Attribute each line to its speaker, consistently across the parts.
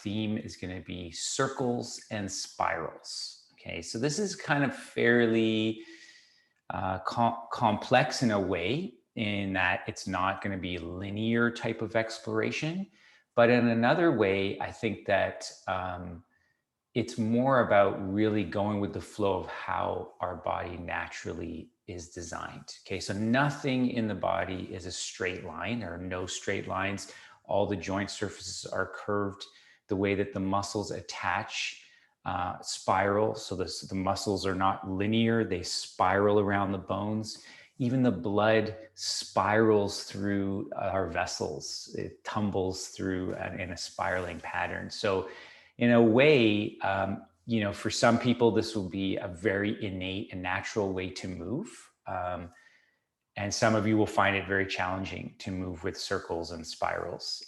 Speaker 1: theme is going to be circles and spirals. Okay, so this is kind of fairly complex in a way, in that it's not going to be linear type of exploration. But in another way, I think that it's more about really going with the flow of how our body naturally is designed. Okay, so nothing in the body is a straight line. There are no straight lines. All the joint surfaces are curved. The way that the muscles attach spiral, so the muscles are not linear, they spiral around the bones. Even the blood spirals through our vessels. It tumbles through in a spiraling pattern. So in a way, for some people, this will be a very innate and natural way to move. And some of you will find it very challenging to move with circles and spirals.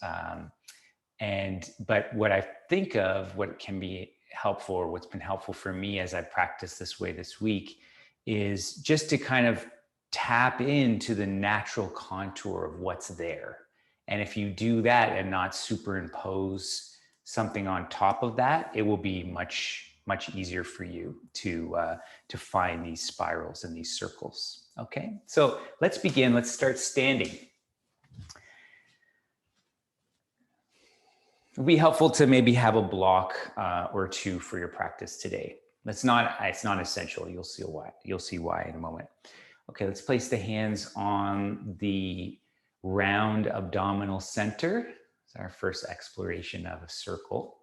Speaker 1: But what I think of, what can be helpful, or what's been helpful for me as I practice this way this week, is just to kind of tap into the natural contour of what's there. And if you do that and not superimpose something on top of that, it will be much easier for you to find these spirals and these circles. Okay, so let's begin. Let's start standing. It would be helpful to maybe have a block or two for your practice today. It's not essential. You'll see why. You'll see why in a moment. Okay, let's place the hands on the round abdominal center. It's our first exploration of a circle.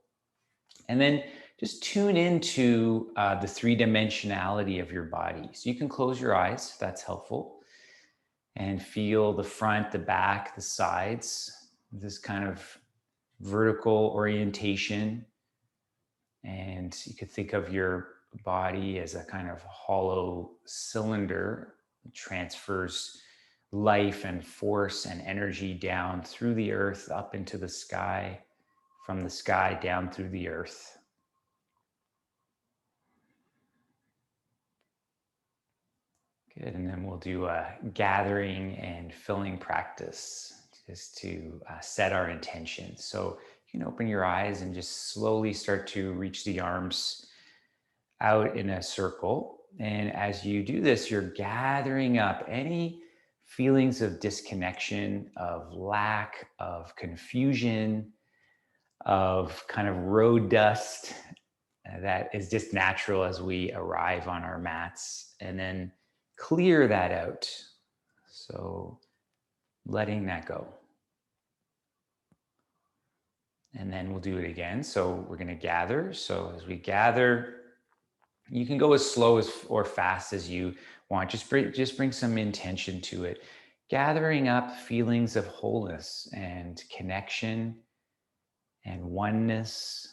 Speaker 1: And then just tune into the three-dimensionality of your body. So you can close your eyes if that's helpful, and feel the front, the back, the sides, this kind of vertical orientation. And you could think of your body as a kind of hollow cylinder that transfers life and force and energy down through the earth, up into the sky, from the sky down through the earth. Good, and then we'll do a gathering and filling practice just to set our intention. So you can open your eyes and just slowly start to reach the arms out in a circle. And as you do this, you're gathering up any feelings of disconnection, of lack, of confusion, of kind of road dust that is just natural as we arrive on our mats, and then clear that out. So letting that go. And then we'll do it again. So we're going to gather. So as we gather, you can go as slow as or fast as you want. Just bring some intention to it. Gathering up feelings of wholeness and connection and oneness.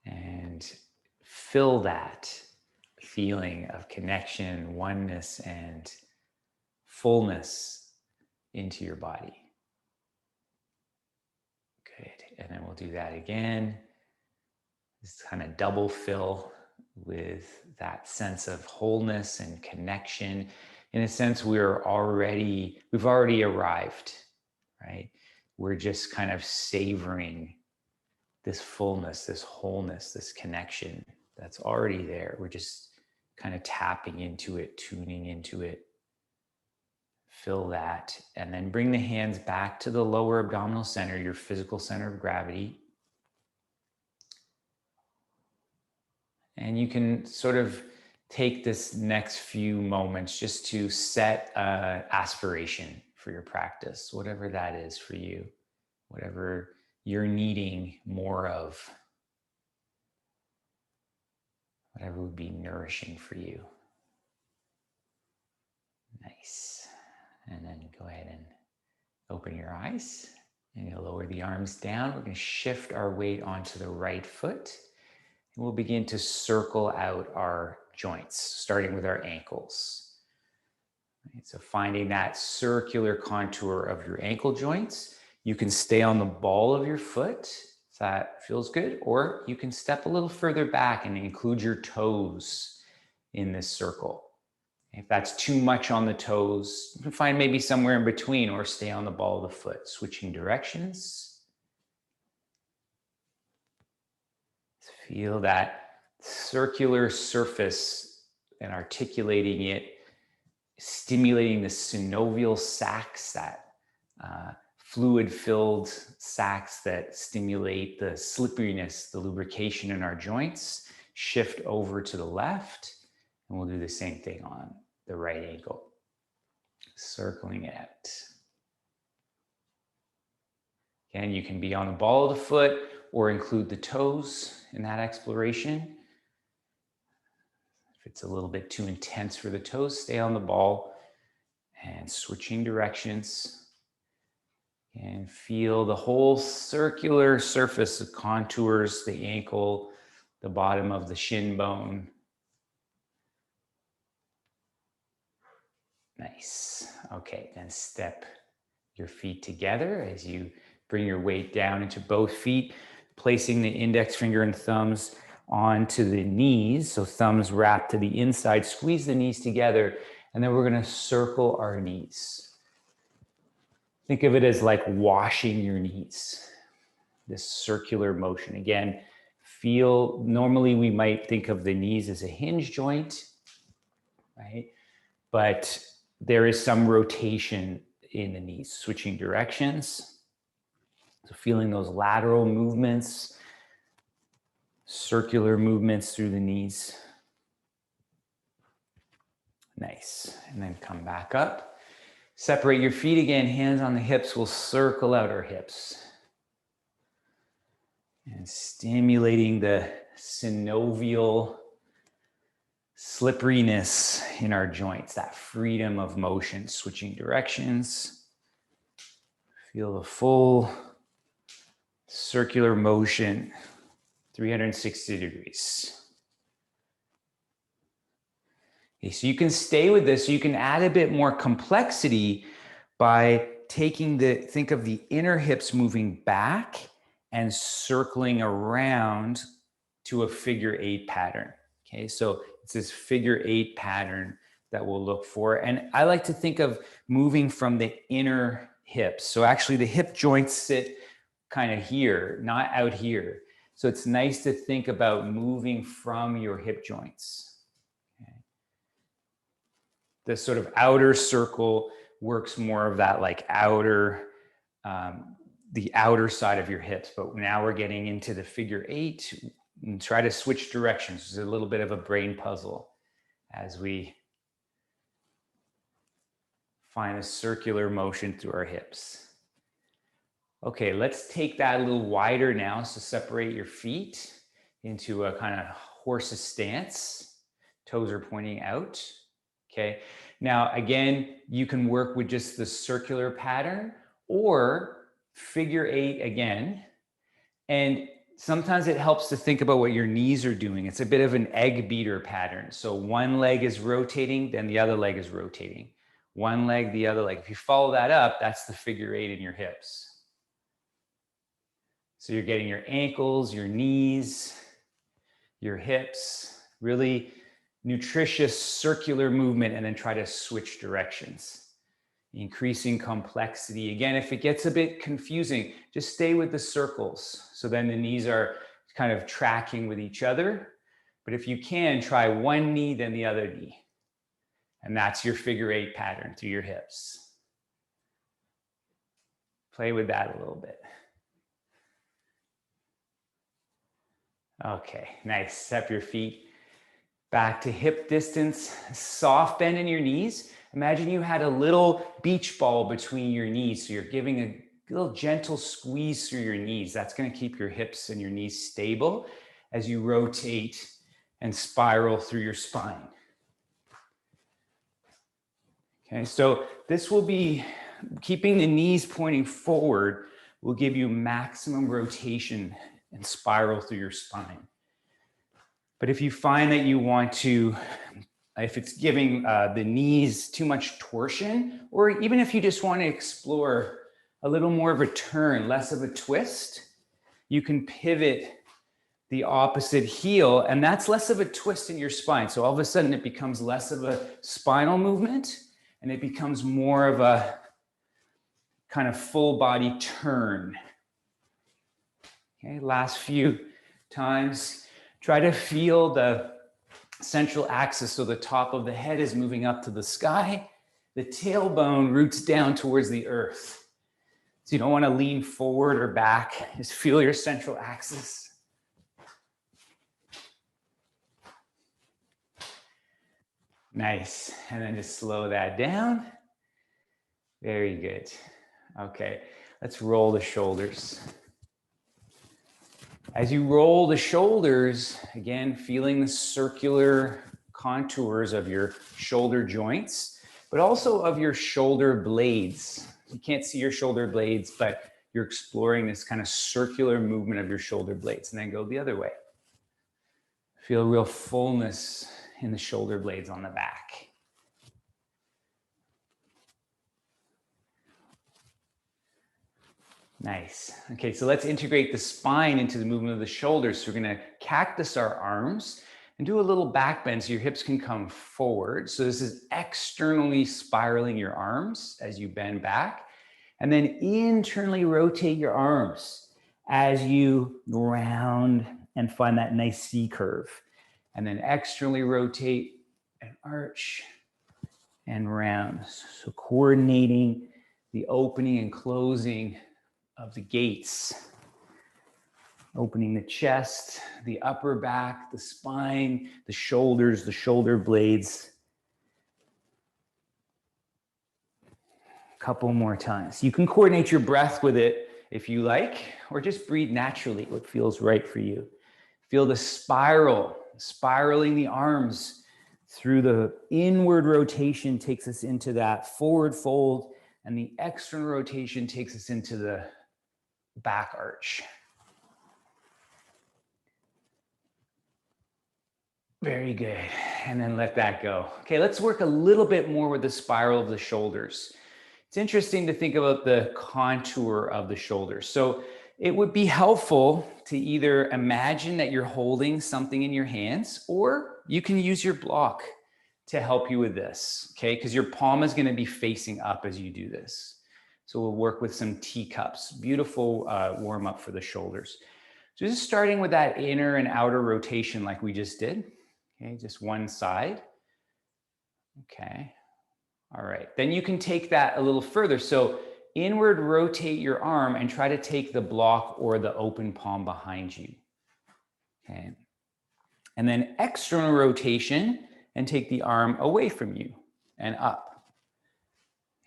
Speaker 1: And fill that feeling of connection, oneness, and fullness into your body. Good. And then we'll do that again. This kind of double fill with that sense of wholeness and connection. In a sense, we've already arrived, right? We're just kind of savoring this fullness, this wholeness, this connection that's already there. We're just kind of tapping into it, tuning into it. Fill that, and then bring the hands back to the lower abdominal center, your physical center of gravity. And you can sort of take this next few moments just to set an aspiration for your practice, whatever that is for you, whatever you're needing more of, whatever would be nourishing for you. Nice. And then go ahead and open your eyes, and you'll lower the arms down. We're going to shift our weight onto the right foot, and we'll begin to circle out our joints, starting with our ankles. Right, so finding that circular contour of your ankle joints. You can stay on the ball of your foot if that feels good, or you can step a little further back and include your toes in this circle. If that's too much on the toes, you can find maybe somewhere in between or stay on the ball of the foot, switching directions. Feel that circular surface and articulating it, stimulating the synovial sacs, that fluid-filled sacs that stimulate the slipperiness, the lubrication in our joints. Shift over to the left, and we'll do the same thing on the right ankle. Circling it out. Again, you can be on the ball of the foot or include the toes in that exploration. If it's a little bit too intense for the toes, stay on the ball and switching directions. And feel the whole circular surface, the contours, the ankle, the bottom of the shin bone. Nice. Okay, then step your feet together as you bring your weight down into both feet, placing the index finger and thumbs onto the knees. So thumbs wrap to the inside, squeeze the knees together, and then we're going to circle our knees. Think of it as like washing your knees, this circular motion. Again, normally we might think of the knees as a hinge joint, right? But there is some rotation in the knees, switching directions. So feeling those lateral movements, circular movements through the knees. Nice. And then come back up. Separate your feet again, hands on the hips. We'll circle out our hips. And stimulating the synovial slipperiness in our joints, that freedom of motion, switching directions. Feel the full circular motion, 360 degrees. Okay, so you can stay with this. So you can add a bit more complexity by think of the inner hips moving back and circling around to a figure 8 pattern. Okay, so it's this figure 8 pattern that we'll look for. And I like to think of moving from the inner hips. So actually the hip joints sit kind of here, not out here. So it's nice to think about moving from your hip joints. Okay. The sort of outer circle works more of that like the outer side of your hips. But now we're getting into the figure 8 and try to switch directions. It's a little bit of a brain puzzle as we find a circular motion through our hips. Okay, let's take that a little wider now. So separate your feet into a kind of horse's stance. Toes are pointing out. Okay, now again, you can work with just the circular pattern or figure 8 again. And sometimes it helps to think about what your knees are doing. It's a bit of an egg beater pattern. So one leg is rotating, then the other leg is rotating. One leg, the other leg. If you follow that up, that's the figure 8 in your hips. So you're getting your ankles, your knees, your hips, really nutritious circular movement, and then try to switch directions. Increasing complexity. Again, if it gets a bit confusing, just stay with the circles. So then the knees are kind of tracking with each other. But if you can, try one knee, then the other knee. And that's your figure 8 pattern through your hips. Play with that a little bit. Okay, nice. Step your feet back to hip distance. Soft bend in your knees. Imagine you had a little beach ball between your knees. So you're giving a little gentle squeeze through your knees. That's going to keep your hips and your knees stable as you rotate and spiral through your spine. Okay, so this will be keeping the knees pointing forward will give you maximum rotation and spiral through your spine. But if you find that you want to, if it's giving the knees too much torsion, or even if you just want to explore a little more of a turn, less of a twist, you can pivot the opposite heel, and that's less of a twist in your spine. So all of a sudden it becomes less of a spinal movement and it becomes more of a kind of full body turn. Okay, last few times. Try to feel the central axis, so the top of the head is moving up to the sky. The tailbone roots down towards the earth. So you don't want to lean forward or back. Just feel your central axis. Nice. And then just slow that down. Very good. Okay, let's roll the shoulders. As you roll the shoulders, again, feeling the circular contours of your shoulder joints, but also of your shoulder blades. You can't see your shoulder blades, but you're exploring this kind of circular movement of your shoulder blades, and then go the other way. Feel real fullness in the shoulder blades on the back. Nice. Okay, so let's integrate the spine into the movement of the shoulders. So we're going to cactus our arms and do a little back bend so your hips can come forward. So this is externally spiraling your arms as you bend back, and then internally rotate your arms as you round and find that nice C curve. And then externally rotate and arch and round. So coordinating the opening and closing of the gates, opening the chest, the upper back, the spine, the shoulders, the shoulder blades. A couple more times. You can coordinate your breath with it if you like, or just breathe naturally, what feels right for you. Feel the spiral, spiraling the arms through the inward rotation takes us into that forward fold, and the external rotation takes us into the back arch. Very good. And then let that go. Okay, let's work a little bit more with the spiral of the shoulders. It's interesting to think about the contour of the shoulders. So it would be helpful to either imagine that you're holding something in your hands, or you can use your block to help you with this, okay? Because your palm is going to be facing up as you do this. So we'll work with some teacups. Beautiful warm up for the shoulders. So just starting with that inner and outer rotation like we just did. Okay, just one side. Okay, all right. Then you can take that a little further. So inward rotate your arm and try to take the block or the open palm behind you. Okay. And then external rotation and take the arm away from you and up.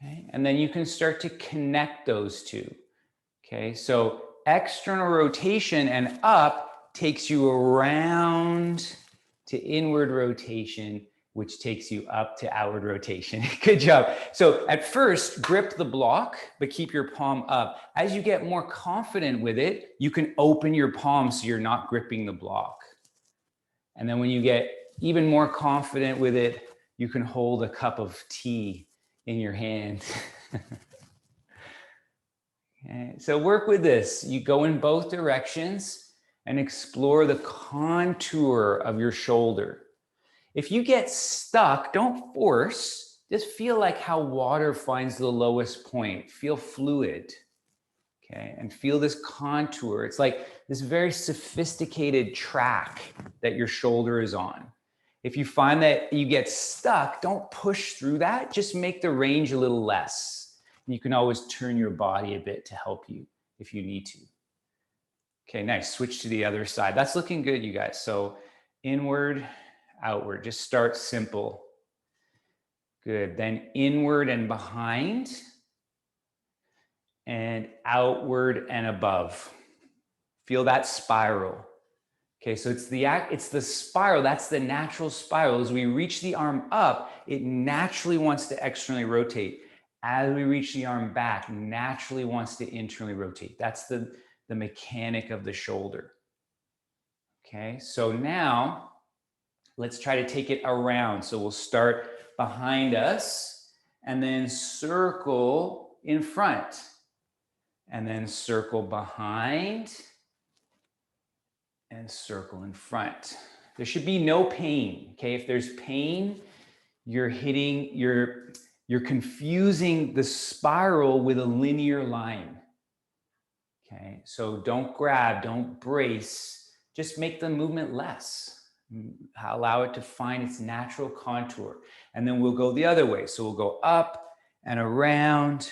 Speaker 1: Okay, and then you can start to connect those two. Okay, so external rotation and up takes you around to inward rotation, which takes you up to outward rotation. Good job. So at first, grip the block, but keep your palm up. As you get more confident with it, you can open your palm so you're not gripping the block. And then when you get even more confident with it, you can hold a cup of tea in your hand. Okay, so work with this. You go in both directions and explore the contour of your shoulder. If you get stuck, don't force. Just feel like how water finds the lowest point. Feel fluid. Okay, and feel this contour. It's like this very sophisticated track that your shoulder is on. If you find that you get stuck, don't push through that. Just make the range a little less. You can always turn your body a bit to help you if you need to. Okay, nice. Switch to the other side. That's looking good, you guys. So inward, outward. Just start simple. Good. Then inward and behind, and outward and above. Feel that spiral. Okay, so it's the spiral. That's the natural spiral. As we reach the arm up, it naturally wants to externally rotate. As we reach the arm back, naturally wants to internally rotate. That's the mechanic of the shoulder. Okay, so now let's try to take it around. So we'll start behind us and then circle in front and then circle behind and circle in front. There should be no pain, okay? If there's pain, you're confusing the spiral with a linear line, okay? So don't grab, don't brace, just make the movement less. Allow it to find its natural contour. And then we'll go the other way. So we'll go up and around,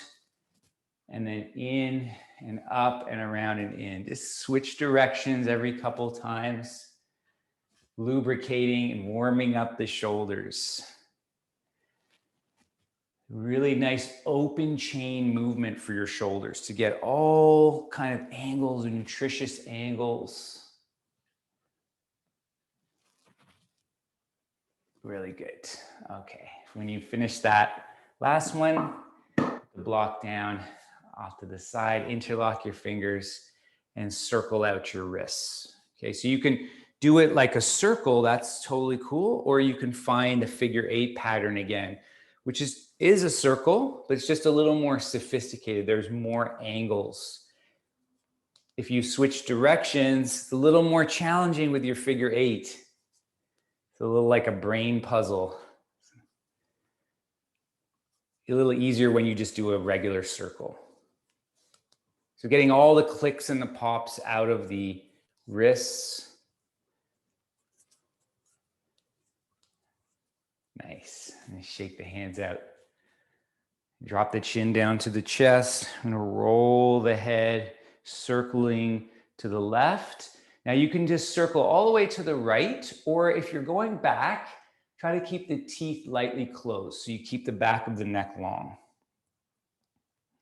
Speaker 1: and then in and up and around and in. Just switch directions every couple times, lubricating and warming up the shoulders. Really nice open chain movement for your shoulders to get all kind of angles and nutritious angles. Really good. Okay, when you finish that last one, put the block down off to the side, interlock your fingers and circle out your wrists. Okay, so you can do it like a circle, that's totally cool, or you can find a figure 8 pattern again, which is a circle, but it's just a little more sophisticated. There's more angles. If you switch directions, it's a little more challenging with your figure 8. It's a little like a brain puzzle. A little easier when you just do a regular circle. So getting all the clicks and the pops out of the wrists. Nice. And shake the hands out. Drop the chin down to the chest. I'm gonna roll the head, circling to the left. Now you can just circle all the way to the right, or if you're going back, try to keep the teeth lightly closed so you keep the back of the neck long.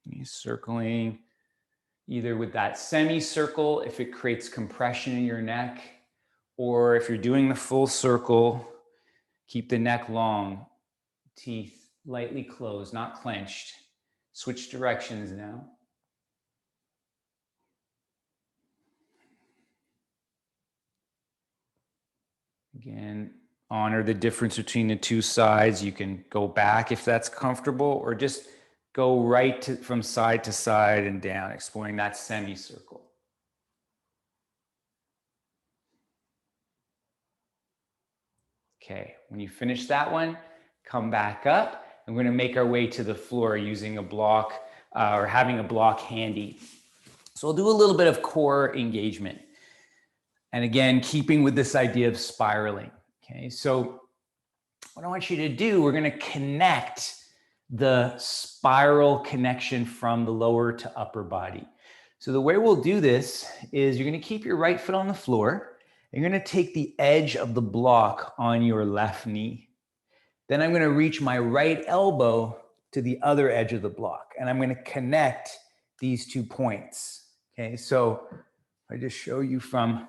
Speaker 1: You're circling either with that semicircle if it creates compression in your neck, or if you're doing the full circle, keep the neck long, teeth lightly closed, not clenched. Switch directions now. Again, honor the difference between the two sides. You can go back if that's comfortable, or just go right from side to side and down, exploring that semicircle. Okay, when you finish that one, come back up. And we're gonna make our way to the floor using a block or having a block handy. So we'll do a little bit of core engagement. And again, keeping with this idea of spiraling. Okay, so what I want you to do, we're gonna connect the spiral connection from the lower to upper body. So the way we'll do this is you're gonna keep your right foot on the floor. And you're gonna take the edge of the block on your left knee. Then I'm gonna reach my right elbow to the other edge of the block. And I'm gonna connect these 2 points. Okay, so I just show you from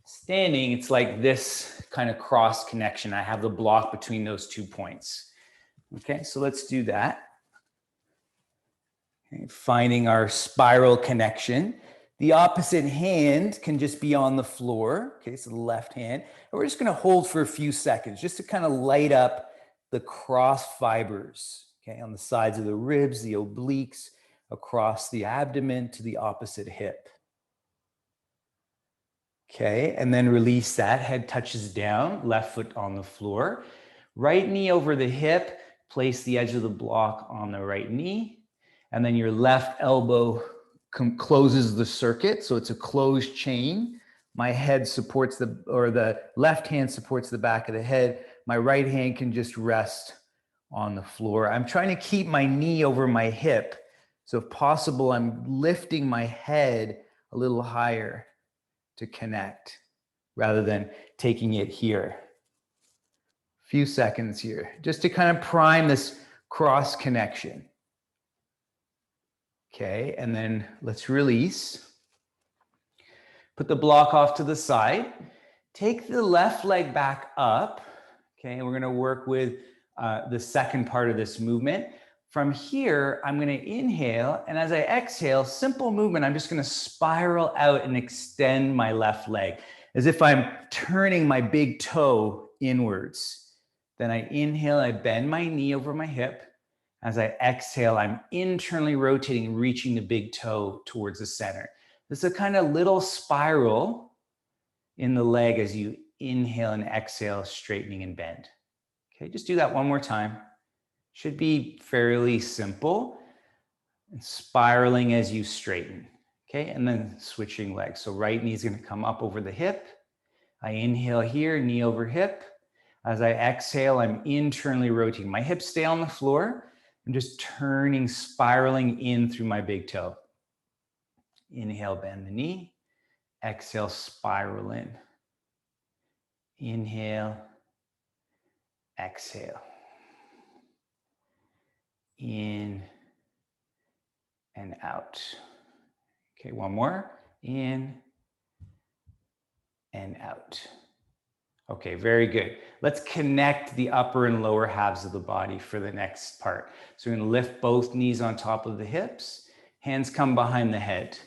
Speaker 1: standing, it's like this kind of cross connection. I have the block between those 2 points. Okay, so let's do that. Okay, finding our spiral connection. The opposite hand can just be on the floor. Okay, so the left hand. And we're just gonna hold for a few seconds just to kind of light up the cross fibers, okay, on the sides of the ribs, the obliques, across the abdomen to the opposite hip. Okay, and then release that. Head touches down, left foot on the floor. Right knee over the hip, place the edge of the block on the right knee. And then your left elbow closes the circuit, so it's a closed chain. My head supports the left hand supports the back of the head. My right hand can just rest on the floor. I'm trying to keep my knee over my hip. So if possible, I'm lifting my head a little higher to connect rather than taking it here. A few seconds here, just to kind of prime this cross connection. Okay, and then let's release. Put the block off to the side. Take the left leg back up. Okay, and we're gonna work with the second part of this movement. From here, I'm gonna inhale, and as I exhale, simple movement, I'm just gonna spiral out and extend my left leg, as if I'm turning my big toe inwards. Then I inhale, I bend my knee over my hip. As I exhale, I'm internally rotating, reaching the big toe towards the center. This is a kind of little spiral in the leg as you inhale and exhale, straightening and bend. Okay, just do that one more time. Should be fairly simple. And spiraling as you straighten. Okay, and then switching legs. So right knee is going to come up over the hip. I inhale here, knee over hip. As I exhale, I'm internally rotating. My hips stay on the floor. I'm just turning, spiraling in through my big toe. Inhale, bend the knee. Exhale, spiral in. Inhale, exhale. In and out. Okay, one more. In and out. Okay, very good. Let's connect the upper and lower halves of the body for the next part. So we're going to lift both knees on top of the hips. Hands come behind the head.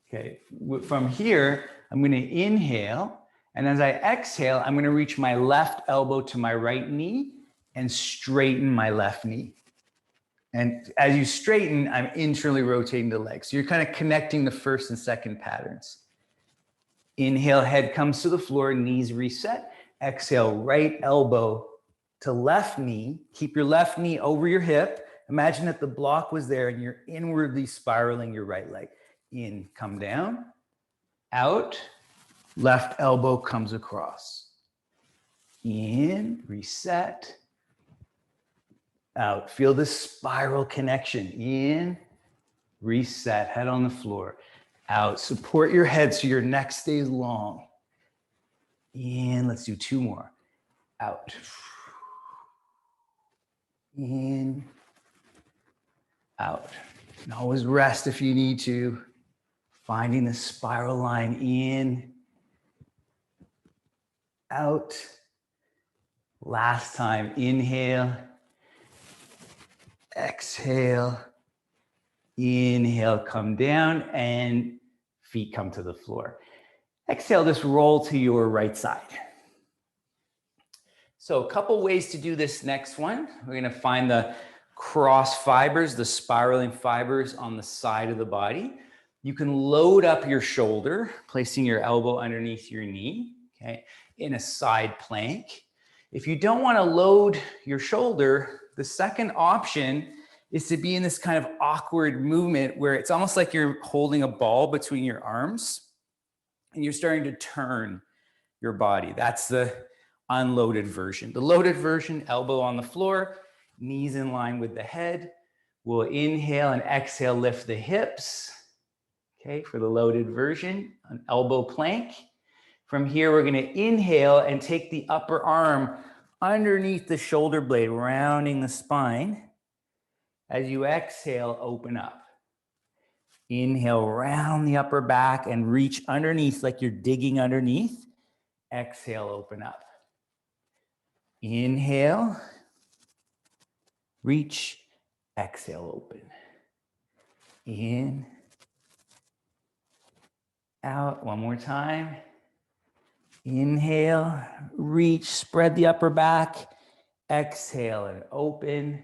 Speaker 1: Okay, from here, I'm going to inhale. And as I exhale, I'm going to reach my left elbow to my right knee and straighten my left knee. And as you straighten, I'm internally rotating the legs. So you're kind of connecting the first and second patterns. Inhale, head comes to the floor, knees reset. Exhale, right elbow to left knee. Keep your left knee over your hip. Imagine that the block was there and you're inwardly spiraling your right leg. In, come down, out, left elbow comes across. In, reset, out. Feel this spiral connection. In, reset, head on the floor. Out. Support your head so your neck stays long. In, let's do two more. Out. In, out. And always rest if you need to. Finding the spiral line. In, out. Last time. Inhale. Exhale. Inhale, come down, and feet come to the floor. Exhale, just roll to your right side. So a couple ways to do this next one. We're going to find the cross fibers, the spiraling fibers on the side of the body. You can load up your shoulder, placing your elbow underneath your knee, okay, in a side plank. If you don't want to load your shoulder, the second option is to be in this kind of awkward movement where it's almost like you're holding a ball between your arms and you're starting to turn your body. That's the unloaded version. The loaded version, elbow on the floor, knees in line with the head. We'll inhale and exhale, lift the hips. Okay, for the loaded version, an elbow plank. From here, we're gonna inhale and take the upper arm underneath the shoulder blade, rounding the spine. As you exhale, open up. Inhale, round the upper back and reach underneath like you're digging underneath. Exhale, open up. Inhale, reach, exhale, open. In, out, one more time. Inhale, reach, spread the upper back. Exhale and open.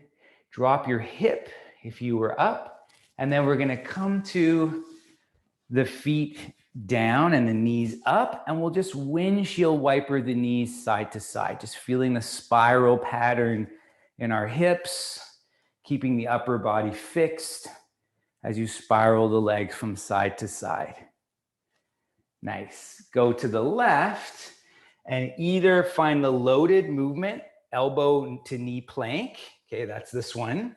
Speaker 1: Drop your hip if you were up. And then we're going to come to the feet down and the knees up. And we'll just windshield wiper the knees side to side. Just feeling the spiral pattern in our hips. Keeping the upper body fixed as you spiral the legs from side to side. Nice. Go to the left and either find the loaded movement, elbow to knee plank. Okay, that's this one.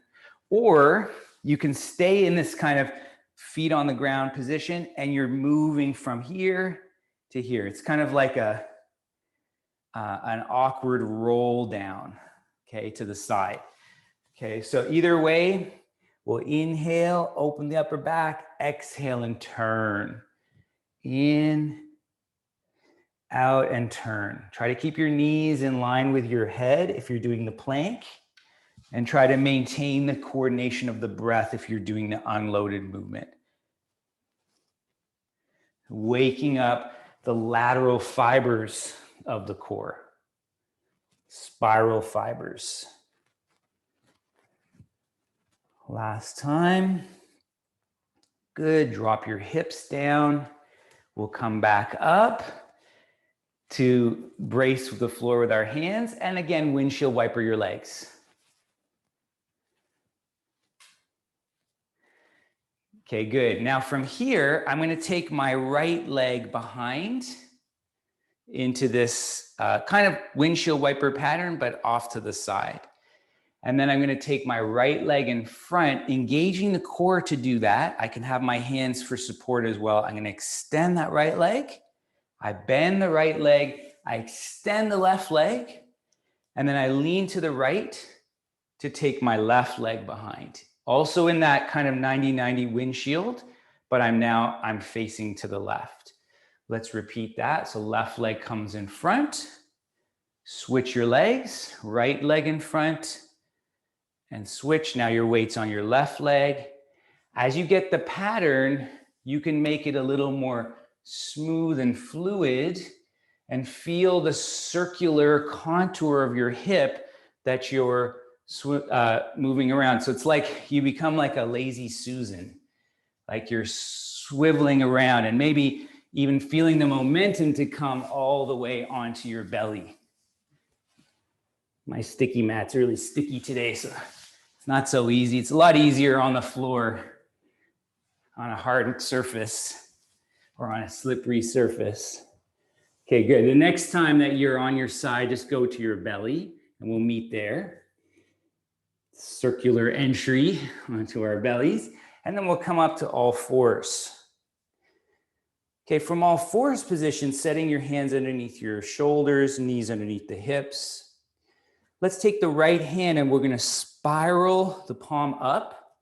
Speaker 1: Or you can stay in this kind of feet on the ground position and you're moving from here to here. It's kind of like an awkward roll down, okay, to the side. Okay, so either way, we'll inhale, open the upper back, exhale and turn. In, out and turn. Try to keep your knees in line with your head if you're doing the plank. And try to maintain the coordination of the breath if you're doing the unloaded movement. Waking up the lateral fibers of the core. Spiral fibers. Last time. Good. Drop your hips down. We'll come back up. to brace the floor with our hands. And again, windshield wiper your legs. Okay, good. Now from here, I'm going to take my right leg behind into this kind of windshield wiper pattern, but off to the side. And then I'm going to take my right leg in front, engaging the core to do that. I can have my hands for support as well. I'm going to extend that right leg. I bend the right leg. I extend the left leg. And then I lean to the right to take my left leg behind. Also in that kind of 90-90 windshield, but I'm facing to the left. Let's repeat that. So left leg comes in front. Switch your legs. Right leg in front. And switch. Now your weight's on your left leg. As you get the pattern, you can make it a little more smooth and fluid and feel the circular contour of your hip that you're moving around. So it's like you become like a lazy Susan, like you're swiveling around and maybe even feeling the momentum to come all the way onto your belly. My sticky mat's really sticky today, so it's not so easy. It's a lot easier on the floor, on a hard surface, or on a slippery surface. Okay, good. The next time that you're on your side, just go to your belly, and we'll meet there. Circular entry onto our bellies, and then we'll come up to all fours. Okay, from all fours position, setting your hands underneath your shoulders, knees underneath the hips. Let's take the right hand and we're going to spiral the palm up,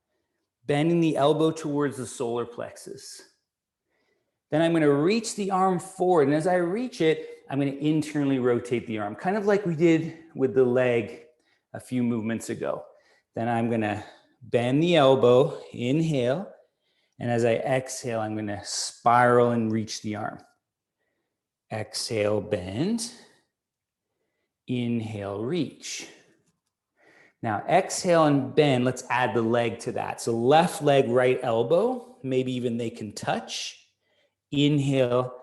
Speaker 1: bending the elbow towards the solar plexus. Then I'm going to reach the arm forward. And as I reach it, I'm going to internally rotate the arm, kind of like we did with the leg a few movements ago. Then I'm going to bend the elbow, inhale. And as I exhale, I'm going to spiral and reach the arm. Exhale, bend. Inhale, reach. Now exhale and bend. Let's add the leg to that. So left leg, right elbow. Maybe even they can touch. Inhale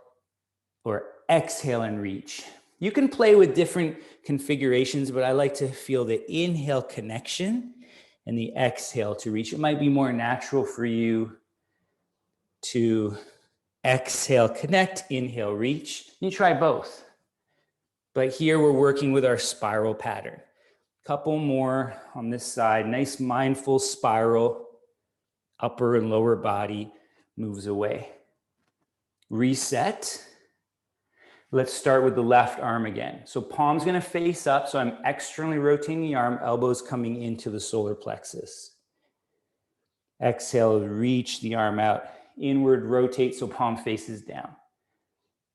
Speaker 1: or exhale and reach. You can play with different configurations, but I like to feel the inhale connection and the exhale to reach. It might be more natural for you to exhale, connect, inhale, reach. You try both. But here we're working with our spiral pattern. Couple more on this side. Nice mindful spiral. Upper and lower body moves away. Reset. Let's start with the left arm again. So palm's going to face up. So I'm externally rotating the arm, elbows coming into the solar plexus. Exhale, reach the arm out. Inward rotate so palm faces down.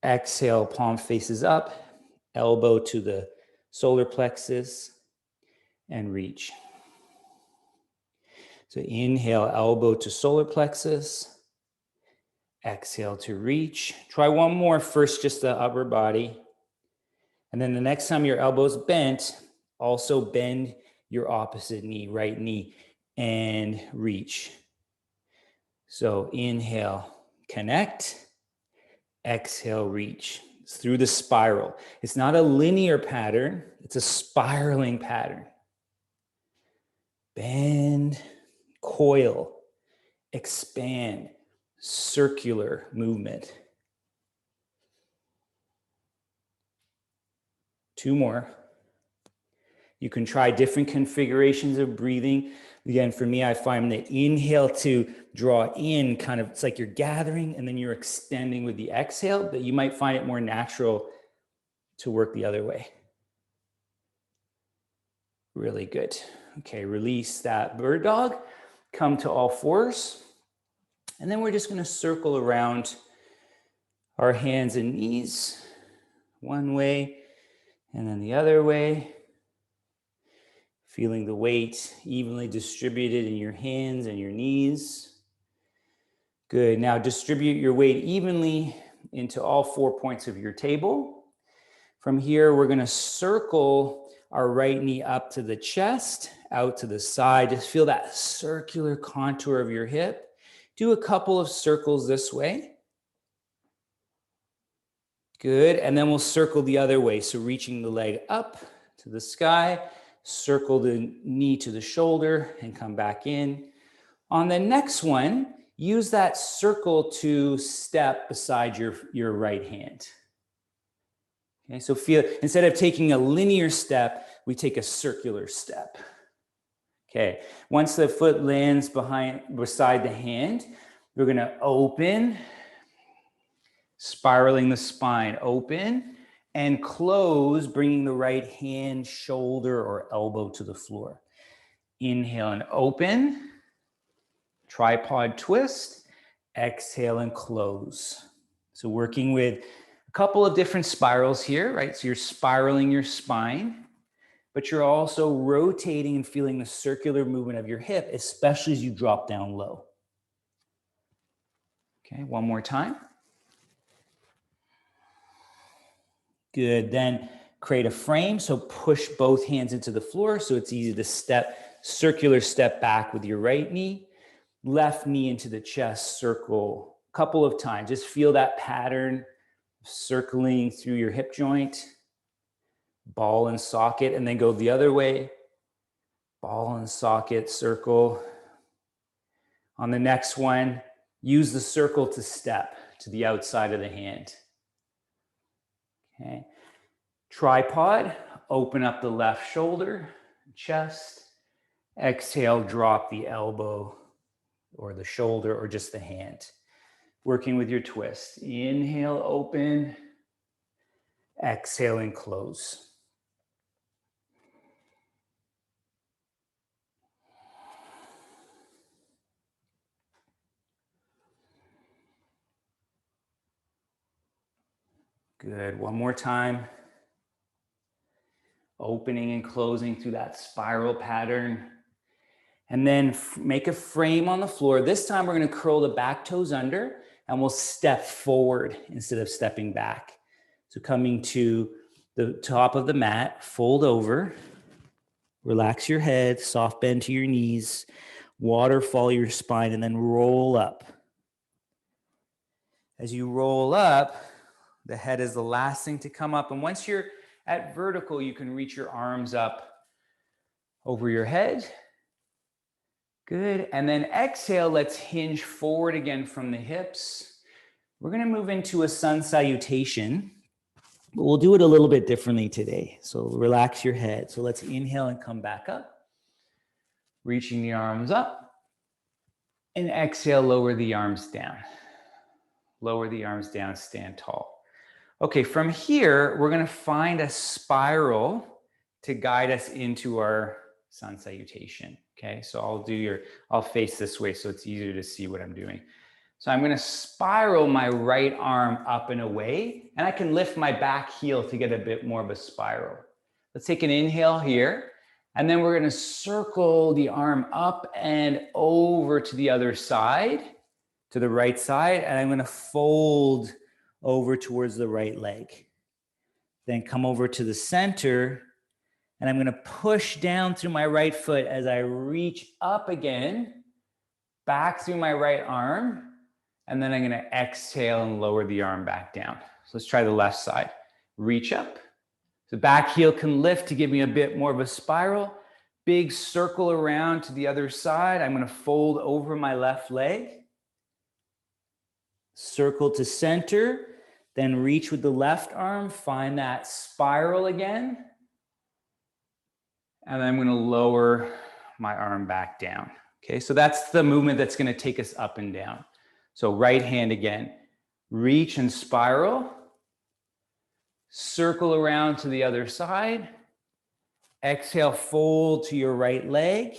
Speaker 1: Exhale, palm faces up. Elbow to the solar plexus and reach. So inhale, elbow to solar plexus. Exhale to reach. Try one more first, just the upper body. And then the next time your elbow's bent, also bend your opposite knee, right knee, and reach. So inhale, connect. Exhale, reach. It's through the spiral. It's not a linear pattern. It's a spiraling pattern. Bend, coil, expand, circular movement. Two more. You can try different configurations of breathing. Again, for me, I find that inhale to draw in, kind of, it's like you're gathering and then you're extending with the exhale, but you might find it more natural to work the other way. Really good. Okay, release that bird dog. Come to all fours. And then we're just going to circle around our hands and knees one way and then the other way. Feeling the weight evenly distributed in your hands and your knees. Good. Now distribute your weight evenly into all 4 points of your table. From here, we're going to circle our right knee up to the chest, out to the side. Just feel that circular contour of your hip. Do a couple of circles this way.
Speaker 2: Good, and then we'll circle the other way. So reaching the leg up to the sky, circle the knee to the shoulder and come back in. On the next one, use that circle to step beside your right hand. Okay, so feel, instead of taking a linear step, we take a circular step. Okay, once the foot lands beside the hand, we're gonna open, spiraling the spine open, and close, bringing the right hand, shoulder, or elbow to the floor. Inhale and open, tripod twist, exhale and close. So working with a couple of different spirals here, right? So you're spiraling your spine, but you're also rotating and feeling the circular movement of your hip, especially as you drop down low. Okay, one more time. Good, then create a frame. So push both hands into the floor so it's easy to step, circular step back with your right knee, left knee into the chest, circle a couple of times. Just feel that pattern circling through your hip joint, ball and socket, and then go the other way, ball and socket, circle. On the next one, use the circle to step to the outside of the hand. Okay. Tripod, open up the left shoulder, chest. Exhale, drop the elbow or the shoulder or just the hand. Working with your twist. Inhale, open. Exhale and close. Good, one more time. Opening and closing through that spiral pattern. And then make a frame on the floor. This time we're gonna curl the back toes under and we'll step forward instead of stepping back. So coming to the top of the mat, fold over, relax your head, soft bend to your knees, waterfall your spine, and then roll up. As you roll up, the head is the last thing to come up. And once you're at vertical, you can reach your arms up over your head. Good. And then exhale, let's hinge forward again from the hips. We're going to move into a sun salutation, but we'll do it a little bit differently today. So relax your head. So let's inhale and come back up. Reaching the arms up. And exhale, lower the arms down. Lower the arms down, stand tall. Okay, from here, we're going to find a spiral to guide us into our sun salutation. Okay, so I'll face this way so it's easier to see what I'm doing. So I'm going to spiral my right arm up and away, and I can lift my back heel to get a bit more of a spiral. Let's take an inhale here, and then we're going to circle the arm up and over to the other side, to the right side, and I'm going to fold over towards the right leg. Then come over to the center, and I'm going to push down through my right foot as I reach up again, back through my right arm, and then I'm going to exhale and lower the arm back down. So let's try the left side. Reach up. The back heel can lift to give me a bit more of a spiral. Big circle around to the other side. I'm going to fold over my left leg. Circle to center, then reach with the left arm, find that spiral again. And then I'm going to lower my arm back down. Okay, so that's the movement that's going to take us up and down. So right hand again, reach and spiral, circle around to the other side, exhale, fold to your right leg,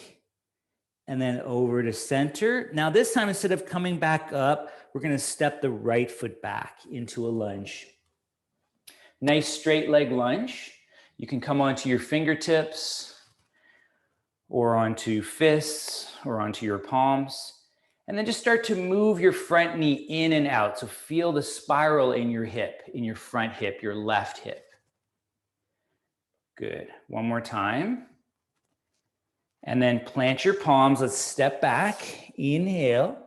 Speaker 2: and then over to center. Now this time, instead of coming back up, we're going to step the right foot back into a lunge. Nice straight leg lunge. You can come onto your fingertips or onto fists or onto your palms. And then just start to move your front knee in and out. So feel the spiral in your hip, in your front hip, your left hip. Good. One more time. And then plant your palms. Let's step back. Inhale.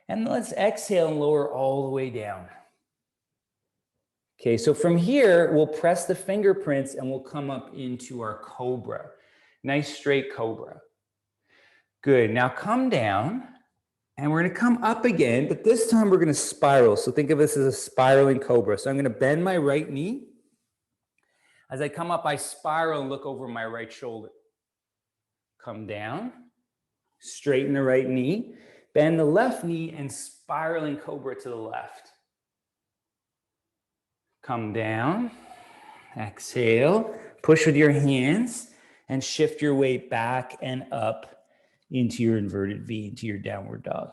Speaker 2: And let's exhale and lower all the way down. Okay, so from here, we'll press the fingerprints and we'll come up into our cobra. Nice straight cobra. Good, now come down and we're gonna come up again, but this time we're gonna spiral. So think of this as a spiraling cobra. So I'm gonna bend my right knee. As I come up, I spiral and look over my right shoulder. Come down, straighten the right knee, bend the left knee and spiraling cobra to the left. Come down, exhale, push with your hands and shift your weight back and up into your inverted V, into your downward dog.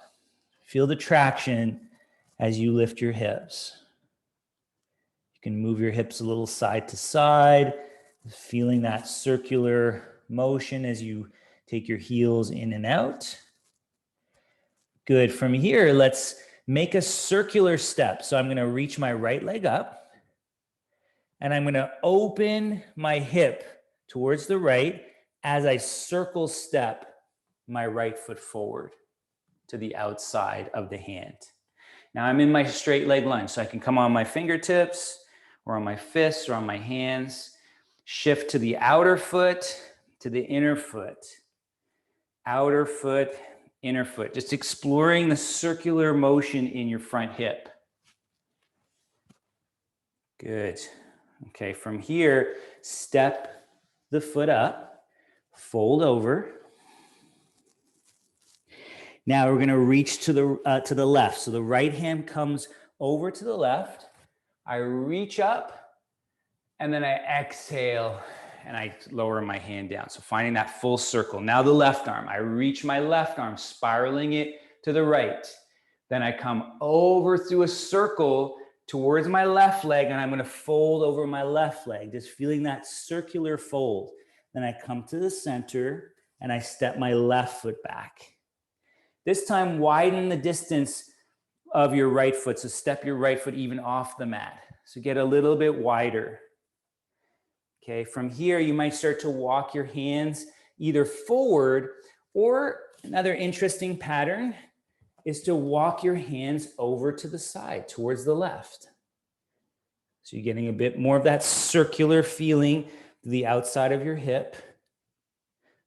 Speaker 2: Feel the traction as you lift your hips. You can move your hips a little side to side, feeling that circular motion as you take your heels in and out. Good. From here, let's make a circular step. So I'm going to reach my right leg up and I'm going to open my hip towards the right as I circle step my right foot forward to the outside of the hand. Now I'm in my straight leg lunge, so I can come on my fingertips or on my fists or on my hands, shift to the outer foot, to the inner foot, outer foot, inner foot, just exploring the circular motion in your front hip. Good. Okay, from here, step the foot up, fold over. Now we're going to reach to the left. So the right hand comes over to the left. I reach up and then I exhale and I lower my hand down. So finding that full circle. Now the left arm, I reach my left arm, spiraling it to the right. Then I come over through a circle towards my left leg and I'm going to fold over my left leg, just feeling that circular fold. Then I come to the center and I step my left foot back. This time, widen the distance of your right foot. So step your right foot even off the mat. So get a little bit wider. Okay, from here, you might start to walk your hands either forward, or another interesting pattern is to walk your hands over to the side, towards the left. So you're getting a bit more of that circular feeling to the outside of your hip.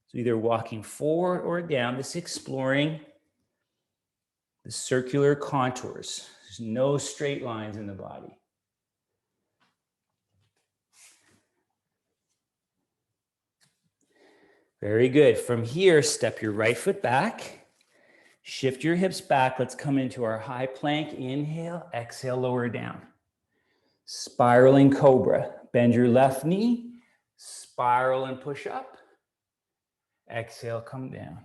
Speaker 2: So either walking forward or down, just exploring the circular contours. There's no straight lines in the body. Very good. From here, step your right foot back. Shift your hips back. Let's come into our high plank. Inhale, exhale, lower down. Spiraling cobra. Bend your left knee. Spiral and push up. Exhale, come down.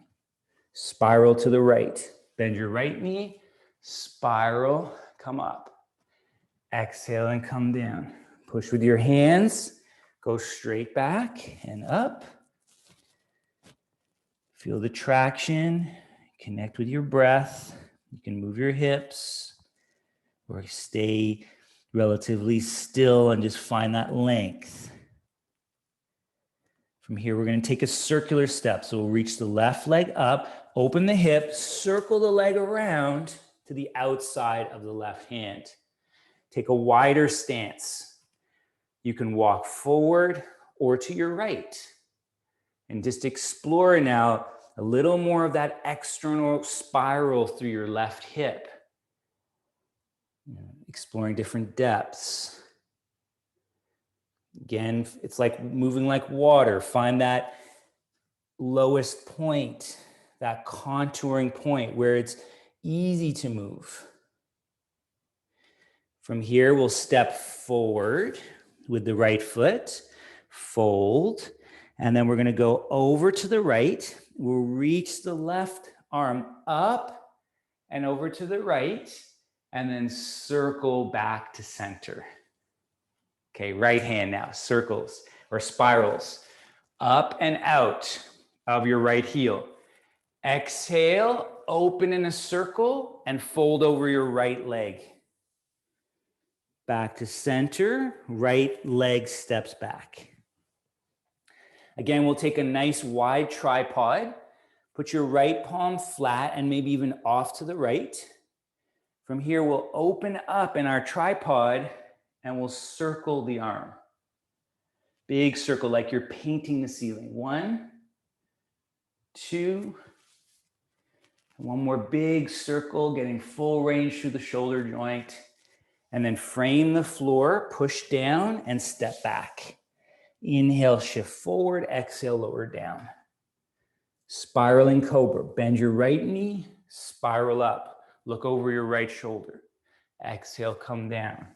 Speaker 2: Spiral to the right. Bend your right knee, spiral, come up. Exhale and come down. Push with your hands, go straight back and up. Feel the traction, connect with your breath. You can move your hips or stay relatively still and just find that length. From here, we're going to take a circular step. So we'll reach the left leg up, open the hip, circle the leg around to the outside of the left hand. Take a wider stance. You can walk forward or to your right. And just explore now a little more of that external spiral through your left hip. Exploring different depths. Again, it's like moving like water. Find that lowest point, that contouring point where it's easy to move. From here, we'll step forward with the right foot, fold, and then we're going to go over to the right. We'll reach the left arm up and over to the right, and then circle back to center. Okay, right hand now, circles or spirals, up and out of your right heel. Exhale, open in a circle and fold over your right leg. Back to center, right leg steps back. Again, we'll take a nice wide tripod. Put your right palm flat and maybe even off to the right. From here, we'll open up in our tripod and we'll circle the arm. Big circle, like you're painting the ceiling. 1, 2, one more big circle, getting full range through the shoulder joint. And then frame the floor, push down and step back. Inhale, shift forward, exhale, lower down. Spiraling cobra, bend your right knee, spiral up. Look over your right shoulder. Exhale, come down.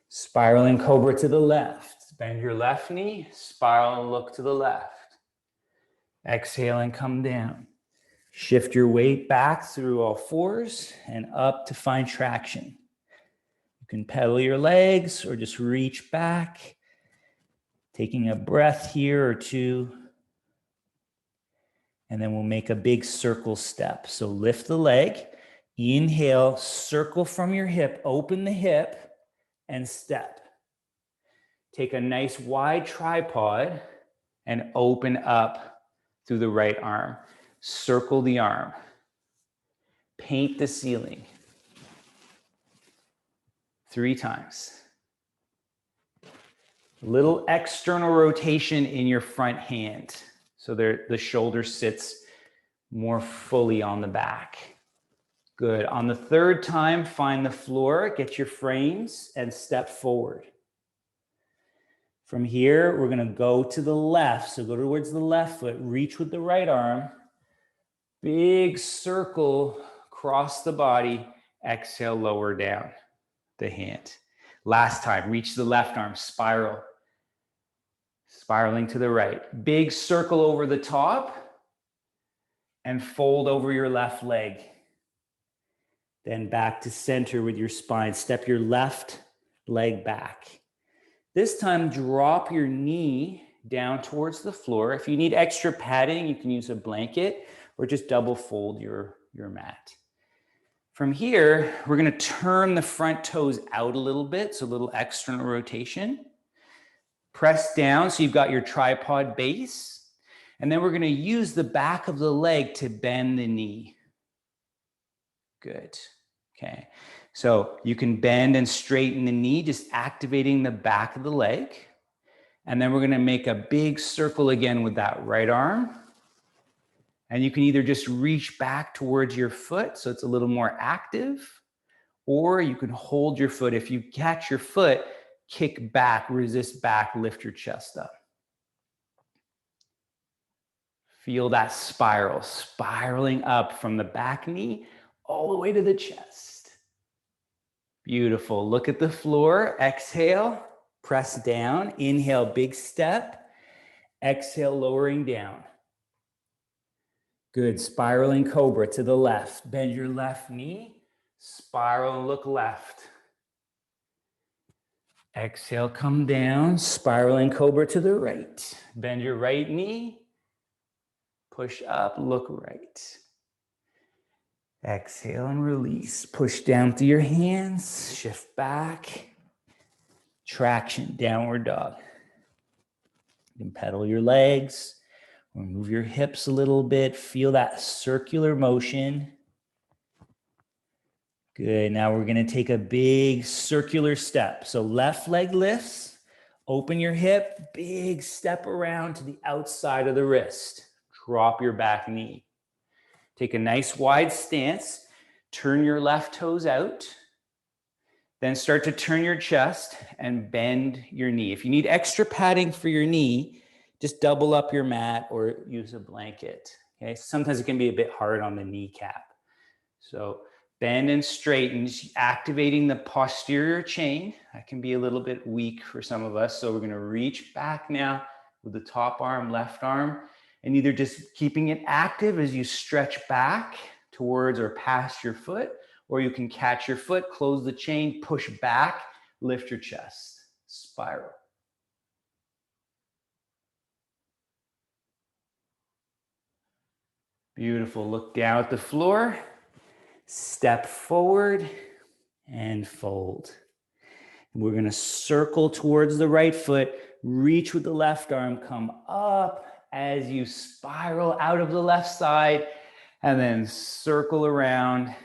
Speaker 2: Spiraling cobra to the left. Bend your left knee, spiral and look to the left. Exhale and come down. Shift your weight back through all fours and up to find traction. You can pedal your legs or just reach back, taking a breath here or two. And then we'll make a big circle step. So lift the leg, inhale, circle from your hip, open the hip and step. Take a nice wide tripod and open up through the right arm. Circle the arm. Paint the ceiling. 3 times. Little external rotation in your front hand. So the shoulder sits more fully on the back. Good. On the 3rd time, find the floor, get your frames, and step forward. From here, we're going to go to the left. So go towards the left foot, reach with the right arm. Big circle across the body. Exhale, lower down the hand. Last time, reach the left arm, spiral. Spiraling to the right. Big circle over the top and fold over your left leg. Then back to center with your spine. Step your left leg back. This time, drop your knee down towards the floor. If you need extra padding, you can use a blanket or just double fold your mat. From here, we're going to turn the front toes out a little bit, so a little external rotation. Press down so you've got your tripod base. And then we're going to use the back of the leg to bend the knee. Good. Okay. So you can bend and straighten the knee, just activating the back of the leg. And then we're going to make a big circle again with that right arm. And you can either just reach back towards your foot so it's a little more active, or you can hold your foot. If you catch your foot, kick back, resist back, lift your chest up. Feel that spiral, spiraling up from the back knee all the way to the chest. Beautiful. Look at the floor. Exhale, press down. Inhale, big step. Exhale, lowering down. Good. Spiraling cobra to the left. Bend your left knee. Spiral and look left. Exhale, come down. Spiraling cobra to the right. Bend your right knee. Push up, look right. Exhale and release. Push down through your hands. Shift back. Traction, downward dog. You can pedal your legs or move your hips a little bit. Feel that circular motion. Good. Now we're going to take a big circular step. So left leg lifts. Open your hip. Big step around to the outside of the wrist. Drop your back knee. Take a nice wide stance. Turn your left toes out. Then start to turn your chest and bend your knee. If you need extra padding for your knee, just double up your mat or use a blanket. Okay? Sometimes it can be a bit hard on the kneecap. So bend and straighten, activating the posterior chain. That can be a little bit weak for some of us. So we're going to reach back now with the top arm, left arm, and either just keeping it active as you stretch back towards or past your foot, or you can catch your foot, close the chain, push back, lift your chest, spiral. Beautiful. Look down at the floor, step forward and fold. And we're going to circle towards the right foot, reach with the left arm, come up as you spiral out of the left side, and then circle around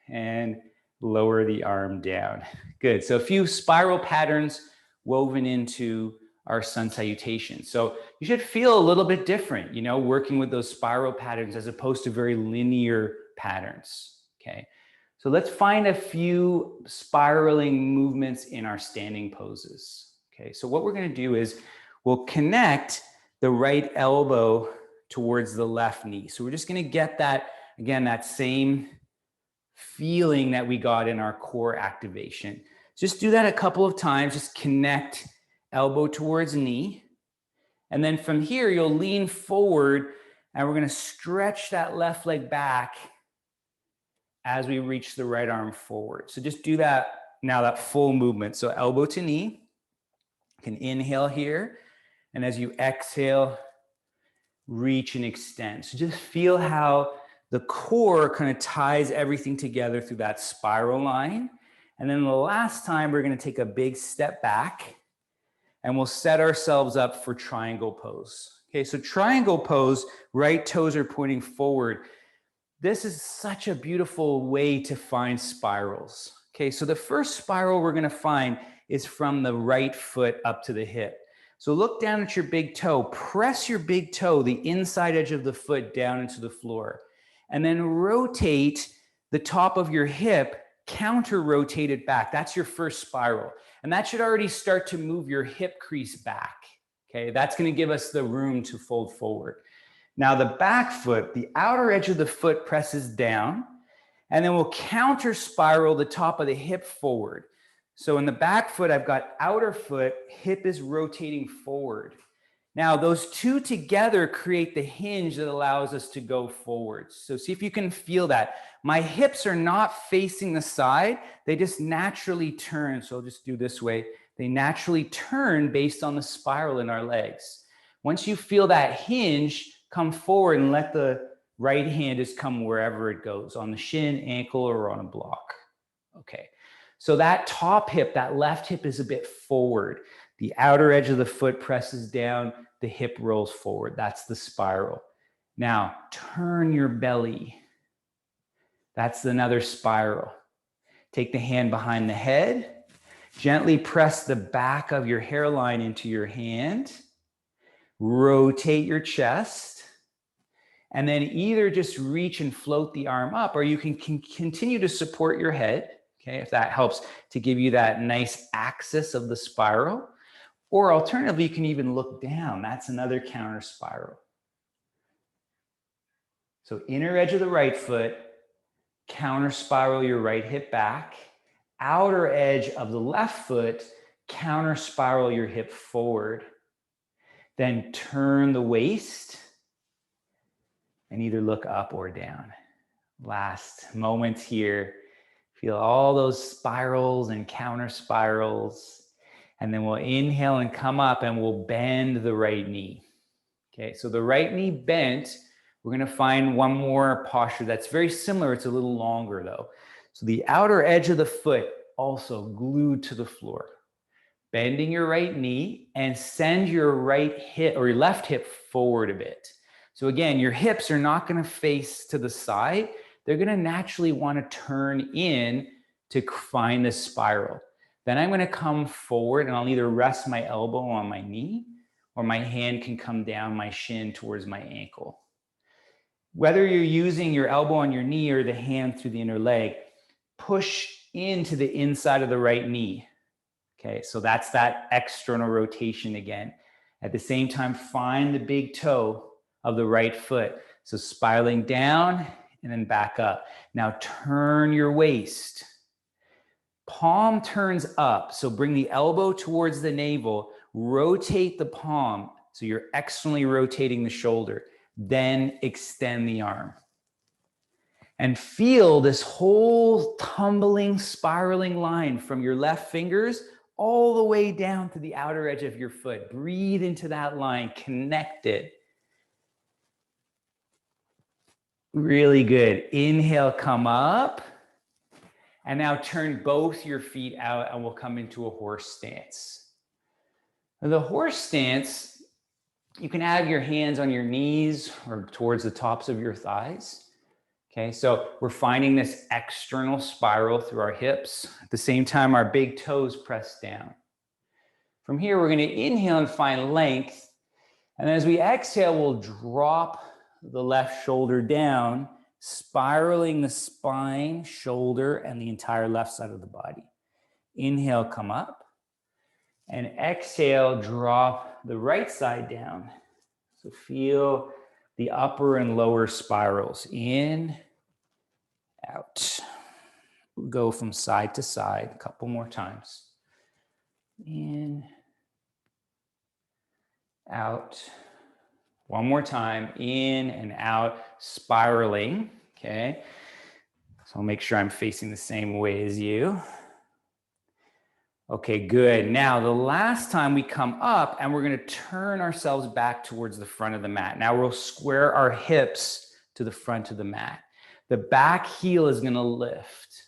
Speaker 2: and lower the arm down. Good. So a few spiral patterns woven into our sun salutation. So you should feel a little bit different, you know, working with those spiral patterns as opposed to very linear patterns, okay? So let's find a few spiraling movements in our standing poses, okay? So what we're gonna do is we'll connect the right elbow towards the left knee. So we're just gonna get that, again, that same feeling that we got in our core activation. Just do that a couple of times, just connect elbow towards knee. And then from here, you'll lean forward and we're gonna stretch that left leg back as we reach the right arm forward. So just do that now, that full movement. So elbow to knee, you can inhale here. And as you exhale, reach and extend. So just feel how the core kind of ties everything together through that spiral line. And then the last time, we're gonna take a big step back and we'll set ourselves up for triangle pose. Okay, so triangle pose, right toes are pointing forward. This is such a beautiful way to find spirals. Okay, so the first spiral we're gonna find is from the right foot up to the hip. So look down at your big toe, press your big toe, the inside edge of the foot down into the floor, and then rotate the top of your hip, counter rotate it back. That's your first spiral. And that should already start to move your hip crease back. Okay, that's gonna give us the room to fold forward. Now the back foot, the outer edge of the foot presses down, and then we'll counter spiral the top of the hip forward. So in the back foot, I've got outer foot, hip is rotating forward. Now those two together create the hinge that allows us to go forward. So see if you can feel that. My hips are not facing the side, they just naturally turn. So I'll just do this way. They naturally turn based on the spiral in our legs. Once you feel that hinge, come forward and let the right hand just come wherever it goes, on the shin, ankle, or on a block. Okay, so that top hip, that left hip is a bit forward. The outer edge of the foot presses down, the hip rolls forward. That's the spiral. Now, turn your belly. That's another spiral. Take the hand behind the head. Gently press the back of your hairline into your hand. Rotate your chest. And then either just reach and float the arm up, or you can continue to support your head, okay, if that helps to give you that nice axis of the spiral. Or alternatively, you can even look down. That's another counter spiral. So inner edge of the right foot, counter spiral your right hip back. Outer edge of the left foot, counter spiral your hip forward. Then turn the waist and either look up or down. Last moment here. Feel all those spirals and counter spirals. And then we'll inhale and come up and we'll bend the right knee. Okay, so the right knee bent, we're gonna find one more posture that's very similar. It's a little longer though. So the outer edge of the foot also glued to the floor. Bending your right knee and send your right hip or your left hip forward a bit. So again, your hips are not gonna face to the side. They're gonna naturally wanna turn in to find this spiral. Then I'm gonna come forward and I'll either rest my elbow on my knee or my hand can come down my shin towards my ankle. Whether you're using your elbow on your knee or the hand through the inner leg, push into the inside of the right knee. Okay, so that's that external rotation again. At the same time, find the big toe of the right foot. So spiraling down and then back up. Now turn your waist. Palm turns up, so bring the elbow towards the navel, rotate the palm, so you're externally rotating the shoulder, then extend the arm. And feel this whole tumbling, spiraling line from your left fingers all the way down to the outer edge of your foot. Breathe into that line, connect it. Really good. Inhale, come up. And now turn both your feet out and we'll come into a horse stance. Now the horse stance, you can have your hands on your knees or towards the tops of your thighs. Okay, so we're finding this external spiral through our hips. At the same time, our big toes press down. From here, we're going to inhale and find length. And as we exhale, we'll drop the left shoulder down, spiraling the spine, shoulder, and the entire left side of the body. Inhale, come up. And exhale, drop the right side down. So feel the upper and lower spirals. In, out. We'll go from side to side a couple more times. In, out. One more time, in and out, spiraling, okay? So I'll make sure I'm facing the same way as you. Okay, good. Now, the last time we come up and we're gonna turn ourselves back towards the front of the mat. Now we'll square our hips to the front of the mat. The back heel is gonna lift,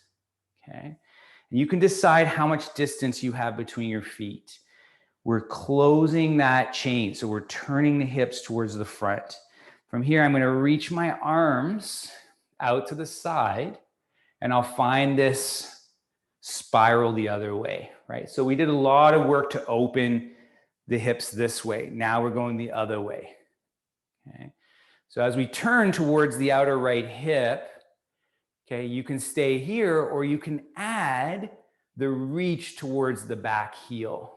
Speaker 2: okay? And you can decide how much distance you have between your feet. We're closing that chain, so we're turning the hips towards the front. From here, I'm gonna reach my arms out to the side, and I'll find this spiral the other way, right? So we did a lot of work to open the hips this way. Now we're going the other way, okay? So as we turn towards the outer right hip, okay, you can stay here or you can add the reach towards the back heel.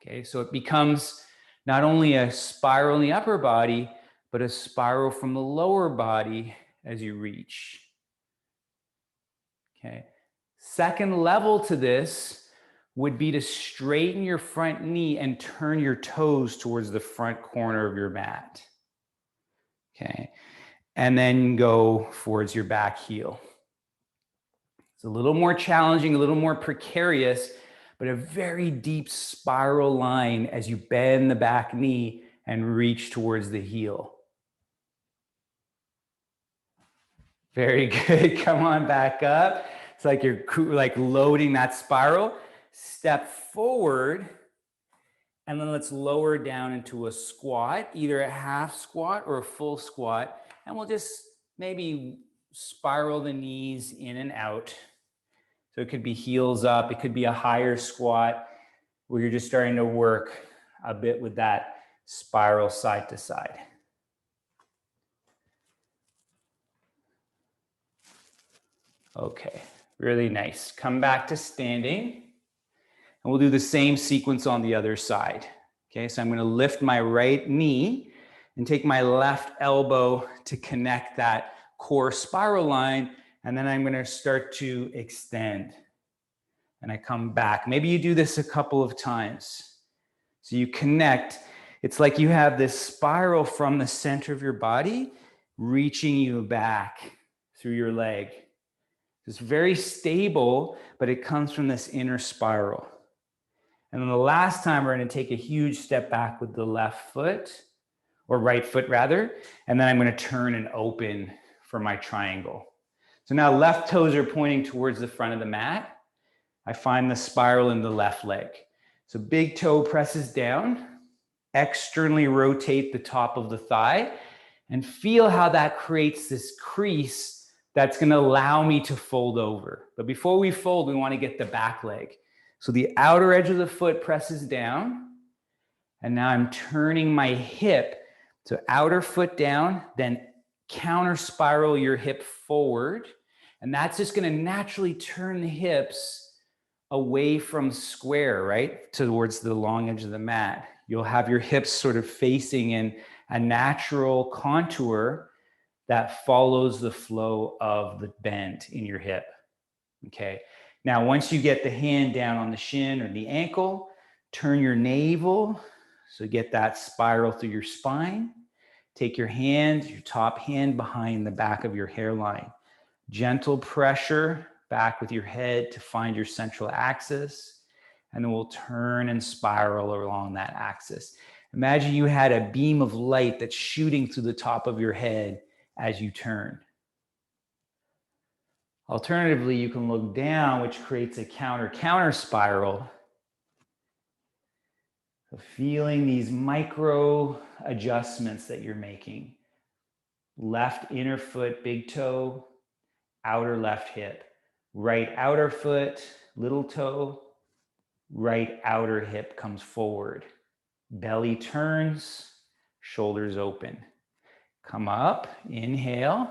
Speaker 2: Okay, so it becomes not only a spiral in the upper body, but a spiral from the lower body as you reach. Okay, second level to this would be to straighten your front knee and turn your toes towards the front corner of your mat. Okay, and then go towards your back heel. It's a little more challenging, a little more precarious, but a very deep spiral line as you bend the back knee and reach towards the heel. Very good. Come on back up. It's like you're like loading that spiral. Step forward, and then let's lower down into a squat, either a half squat or a full squat. And we'll just maybe spiral the knees in and out. So it could be heels up, it could be a higher squat where you're just starting to work a bit with that spiral side to side. Okay, really nice. Come back to standing, and we'll do the same sequence on the other side. Okay, so I'm gonna lift my right knee and take my left elbow to connect that core spiral line, and then I'm gonna start to extend. And I come back. Maybe you do this a couple of times. So you connect. It's like you have this spiral from the center of your body reaching you back through your leg. It's very stable, but it comes from this inner spiral. And then the last time we're going to take a huge step back with the left foot, or right foot rather, and then I'm going to turn and open for my triangle. So now left toes are pointing towards the front of the mat. I find the spiral in the left leg. So big toe presses down, externally rotate the top of the thigh, and feel how that creates this crease that's gonna allow me to fold over. But before we fold, we wanna get the back leg. So the outer edge of the foot presses down, and now I'm turning my hip to outer foot down, then counter spiral your hip forward, and that's just gonna naturally turn the hips away from square, right? Towards the long edge of the mat. You'll have your hips sort of facing in a natural contour that follows the flow of the bend in your hip, okay? Now, once you get the hand down on the shin or the ankle, turn your navel, so get that spiral through your spine. Take your hand, your top hand behind the back of your hairline. Gentle pressure back with your head to find your central axis, and then we'll turn and spiral along that axis. Imagine you had a beam of light that's shooting through the top of your head as you turn. Alternatively, you can look down, which creates a counter spiral. So feeling these micro adjustments that you're making. Left inner foot, big toe, outer left hip. Right outer foot, little toe, right outer hip comes forward. Belly turns, shoulders open. Come up, inhale,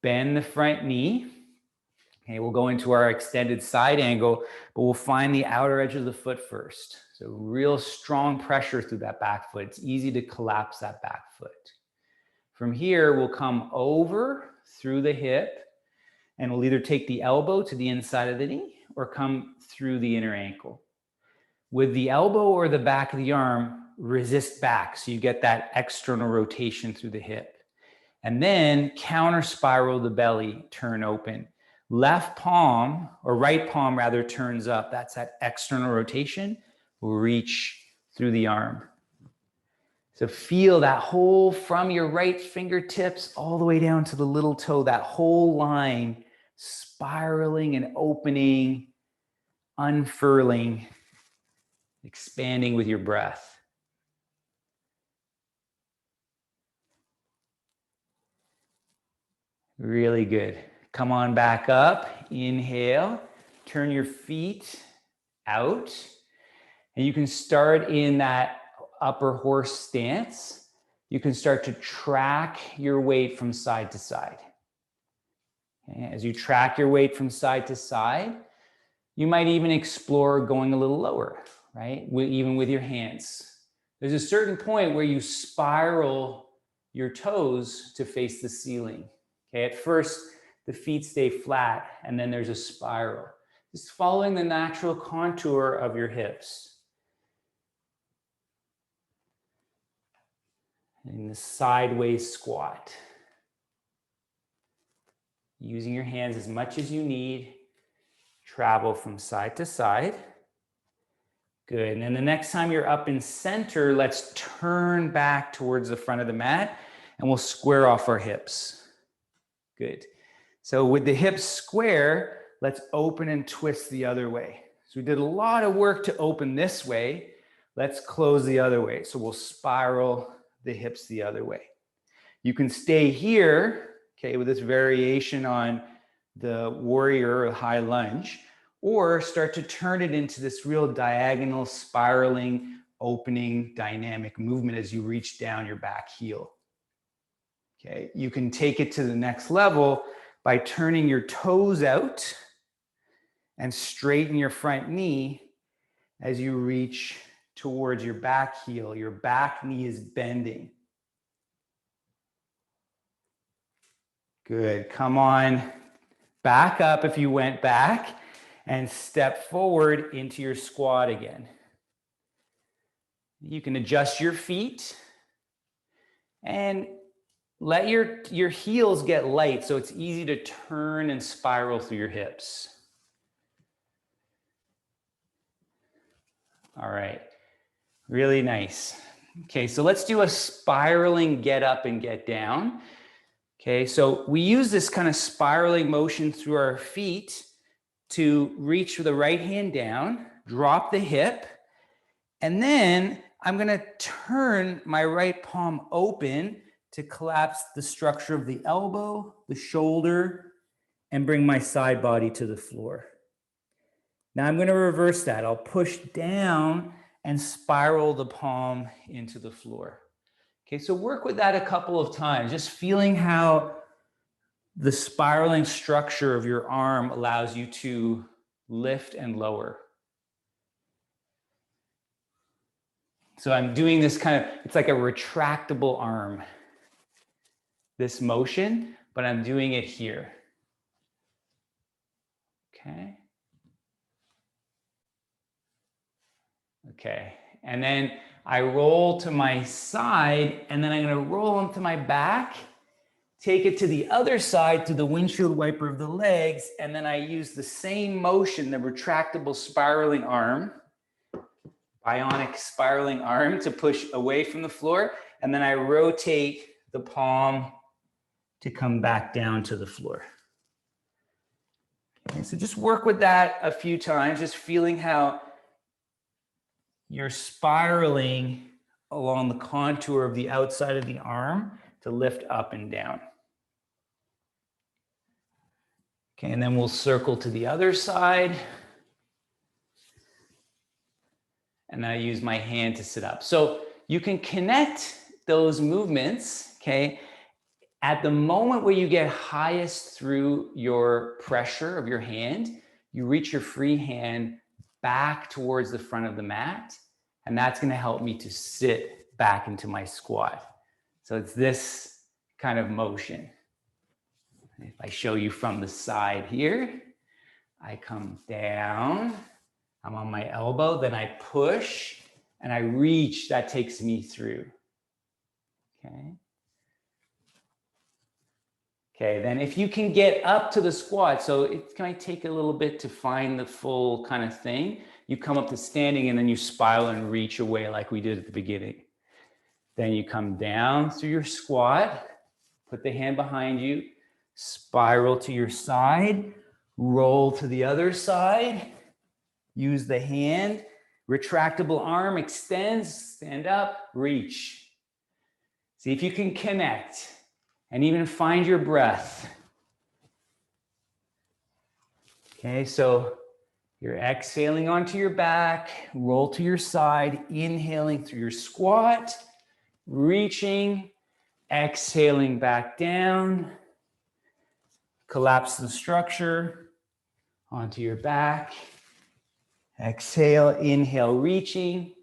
Speaker 2: bend the front knee. Okay, we'll go into our extended side angle, but we'll find the outer edge of the foot first. So real strong pressure through that back foot. It's easy to collapse that back foot. From here, we'll come over through the hip, and we'll either take the elbow to the inside of the knee or come through the inner ankle. With the elbow or the back of the arm, resist back so you get that external rotation through the hip. And then counter spiral the belly, turn open. Left palm, or right palm rather, turns up. That's that external rotation. We'll reach through the arm. So feel that whole, from your right fingertips all the way down to the little toe, that whole line spiraling and opening, unfurling, expanding with your breath. Really good. Come on back up. Inhale. Turn your feet out. And you can start in that upper horse stance. You can start to track your weight from side to side. Okay? As you track your weight from side to side, you might even explore going a little lower, right? Even with your hands. There's a certain point where you spiral your toes to face the ceiling. Okay, at first, the feet stay flat, and then there's a spiral. Just following the natural contour of your hips. In the sideways squat. Using your hands as much as you need. Travel from side to side. Good, and then the next time you're up in center, let's turn back towards the front of the mat, and we'll square off our hips. Good. So with the hips square, let's open and twist the other way. So we did a lot of work to open this way. Let's close the other way. So we'll spiral the hips the other way. You can stay here, okay, with this variation on the warrior or high lunge, or start to turn it into this real diagonal, spiraling, opening, dynamic movement as you reach down your back heel. Okay, you can take it to the next level by turning your toes out and straighten your front knee as you reach towards your back heel. Your back knee is bending. Good, come on, back up if you went back and step forward into your squat again. You can adjust your feet and let your heels get light so it's easy to turn and spiral through your hips. All right, really nice. Okay, so let's do a spiraling get up and get down. Okay, so we use this kind of spiraling motion through our feet to reach with the right hand down, drop the hip, and then I'm gonna turn my right palm open to collapse the structure of the elbow, the shoulder, and bring my side body to the floor. Now I'm going to reverse that. I'll push down and spiral the palm into the floor. Okay, so work with that a couple of times, just feeling how the spiraling structure of your arm allows you to lift and lower. So I'm doing this kind of, it's like a retractable arm, this motion, but I'm doing it here. Okay. Okay, and then I roll to my side, and then I'm gonna roll onto my back, take it to the other side to the windshield wiper of the legs, and then I use the same motion, the retractable spiraling arm, bionic spiraling arm to push away from the floor, and then I rotate the palm to come back down to the floor. Okay, so just work with that a few times, just feeling how you're spiraling along the contour of the outside of the arm to lift up and down. Okay, and then we'll circle to the other side. and then I use my hand to sit up. So you can connect those movements, okay? At the moment where you get highest through your pressure of your hand, you reach your free hand back towards the front of the mat, and that's going to help me to sit back into my squat. So it's this kind of motion. If I show you from the side here, I come down, I'm on my elbow, then I push and I reach, that takes me through. Okay. Okay, then if you can get up to the squat, so it might take a little bit to find the full kind of thing. You come up to standing and then you spiral and reach away like we did at the beginning. Then you come down through your squat, put the hand behind you, spiral to your side, roll to the other side, use the hand, retractable arm extends, stand up, reach. See if you can connect and even find your breath. Okay, so you're exhaling onto your back, roll to your side, inhaling through your squat, reaching, exhaling back down, collapse the structure onto your back, exhale, inhale, reaching,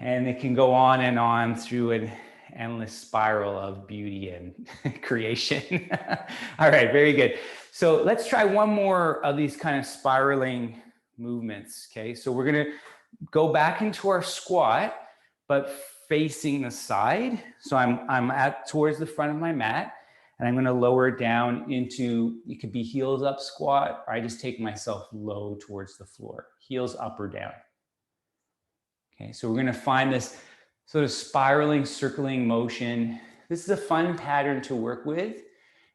Speaker 2: and it can go on through an endless spiral of beauty and creation. All right, very good. So let's try one more of these kind of spiraling movements, okay? So we're gonna go back into our squat, but facing the side. So I'm towards the front of my mat, and I'm gonna lower down into, it could be heels up squat, or I just take myself low towards the floor, heels up or down. Okay, so we're gonna find this sort of spiraling, circling motion. This is a fun pattern to work with,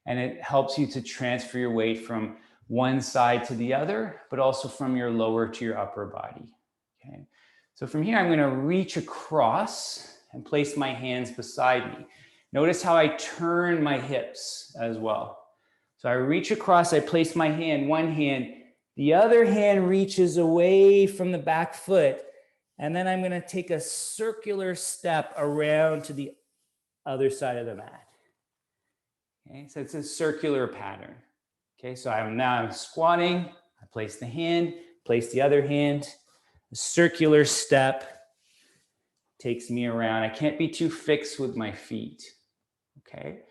Speaker 2: and it helps you to transfer your weight from one side to the other, but also from your lower to your upper body. Okay, so from here, I'm gonna reach across and place my hands beside me. Notice how I turn my hips as well. So I reach across, I place my hand, one hand, the other hand reaches away from the back foot, and then I'm gonna take a circular step around to the other side of the mat. Okay, so it's a circular pattern. Okay, so I'm squatting, I place the hand, place the other hand, a circular step takes me around. I can't be too fixed with my feet. Okay,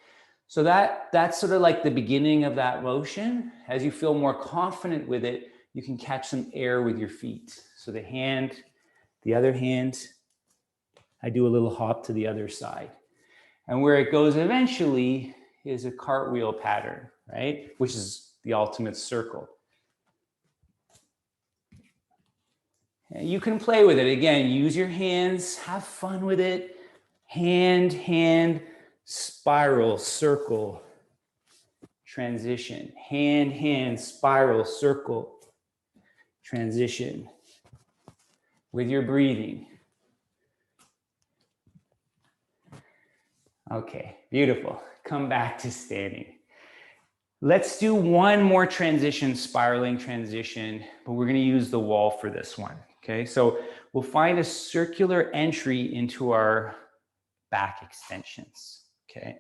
Speaker 2: so that's sort of like the beginning of that motion. As you feel more confident with it, you can catch some air with your feet. So the hand, the other hand, I do a little hop to the other side. And where it goes eventually is a cartwheel pattern, right? Which is the ultimate circle. And you can play with it. Again, use your hands, have fun with it. Hand, hand, spiral, circle, transition. Hand, hand, spiral, circle, transition. With your breathing. Okay, beautiful. Come back to standing. Let's do one more transition, spiraling transition, but we're gonna use the wall for this one, okay? So we'll find a circular entry into our back extensions, okay?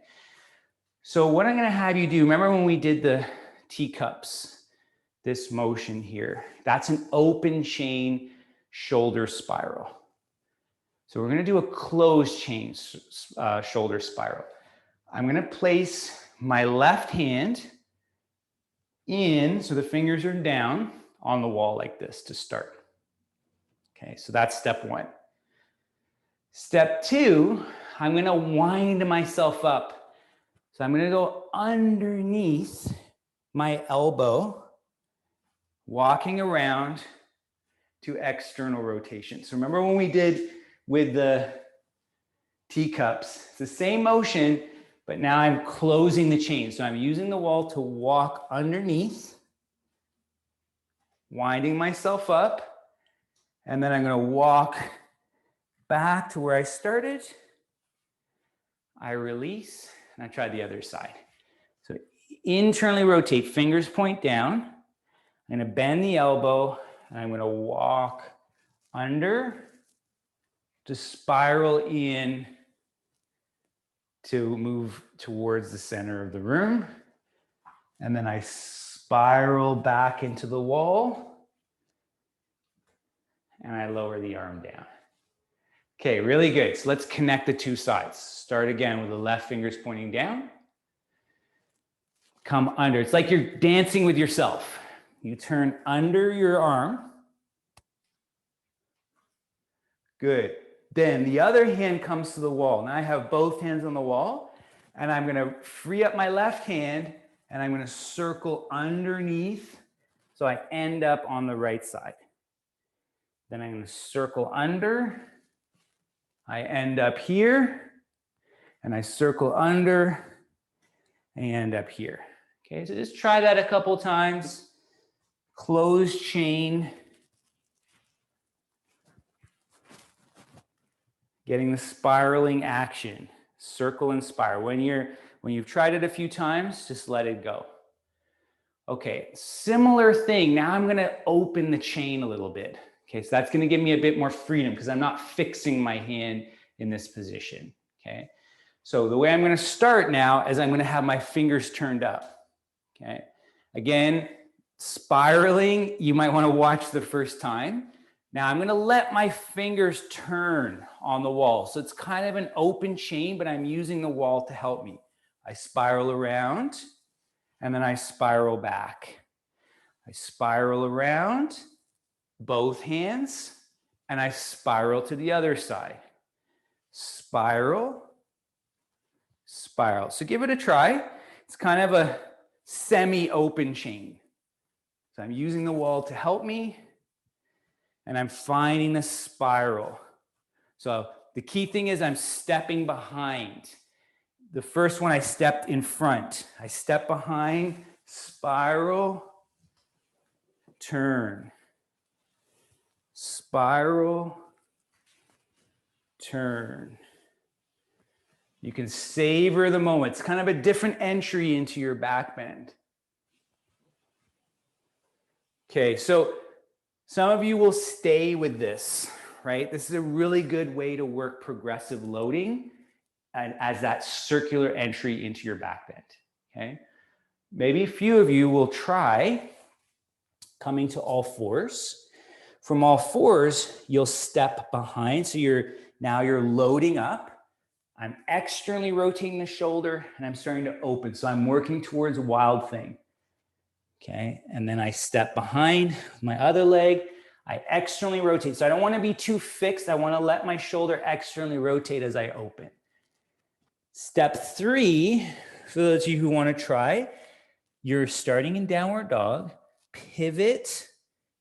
Speaker 2: So what I'm gonna have you do, remember when we did the teacups, this motion here, that's an open chain shoulder spiral. So we're gonna do a closed chain shoulder spiral. I'm gonna place my left hand in, so the fingers are down on the wall like this to start. Okay, so that's step one. Step two, I'm gonna wind myself up. So I'm gonna go underneath my elbow, walking around to external rotation. So remember when we did with the teacups, it's the same motion, but now I'm closing the chain. So I'm using the wall to walk underneath, winding myself up, and then I'm gonna walk back to where I started. I release, and I try the other side. So internally rotate, fingers point down. I'm gonna bend the elbow, and I'm gonna walk under, to spiral in to move towards the center of the room. And then I spiral back into the wall and I lower the arm down. Okay, really good. So let's connect the two sides. Start again with the left fingers pointing down. Come under. It's like you're dancing with yourself. You turn under your arm. Good. Then the other hand comes to the wall. Now I have both hands on the wall, and I'm going to free up my left hand, and I'm going to circle underneath so I end up on the right side. Then I'm going to circle under. I end up here, and I circle under, and I end up here. Okay, so just try that a couple times. Closed chain. Getting the spiraling action. Circle and spiral. When you've tried it a few times, just let it go. Okay, similar thing. Now I'm gonna open the chain a little bit. Okay, so that's gonna give me a bit more freedom because I'm not fixing my hand in this position. Okay, so the way I'm gonna start now is I'm gonna have my fingers turned up. Okay, again, spiraling, you might wanna watch the first time. Now I'm gonna let my fingers turn on the wall. So it's kind of an open chain, but I'm using the wall to help me. I spiral around, and then I spiral back. I spiral around, both hands, and I spiral to the other side. Spiral, spiral. So give it a try. It's kind of a semi-open chain. So I'm using the wall to help me, and I'm finding the spiral. So the key thing is I'm stepping behind. The first one I stepped in front. I step behind, spiral, turn. Spiral, turn. You can savor the moment. It's kind of a different entry into your back bend. Okay, so some of you will stay with this, right? This is a really good way to work progressive loading and as that circular entry into your back bend, okay? Maybe a few of you will try coming to all fours. From all fours, you'll step behind. So now you're loading up. I'm externally rotating the shoulder and I'm starting to open. So I'm working towards a wild thing. Okay, and then I step behind my other leg. I externally rotate. So I don't want to be too fixed. I want to let my shoulder externally rotate as I open. Step 3, for those of you who want to try, you're starting in downward dog, pivot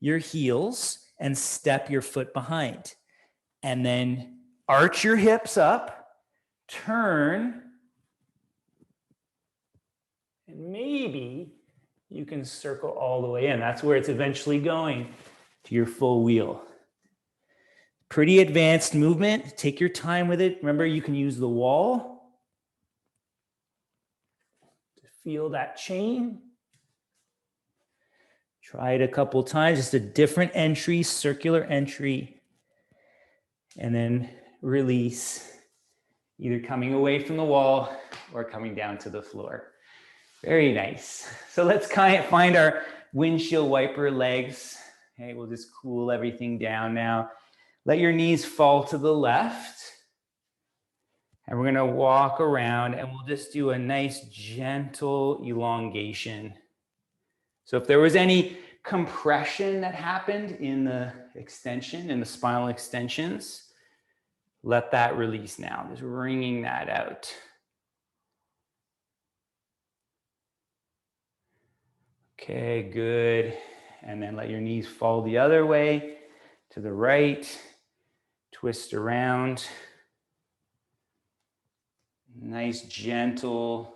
Speaker 2: your heels and step your foot behind. And then arch your hips up, turn, and maybe you can circle all the way in. That's where it's eventually going to your full wheel. Pretty advanced movement. Take your time with it. Remember, you can use the wall to feel that chain. Try it a couple times. Just a different entry, circular entry. And then release, either coming away from the wall or coming down to the floor. Very nice. So let's kind of find our windshield wiper legs. Okay, we'll just cool everything down now. Let your knees fall to the left. And we're gonna walk around and we'll just do a nice gentle elongation. So if there was any compression that happened in the extension, in the spinal extensions, let that release now, just wringing that out. Okay, good. And then let your knees fall the other way, to the right, twist around. Nice, gentle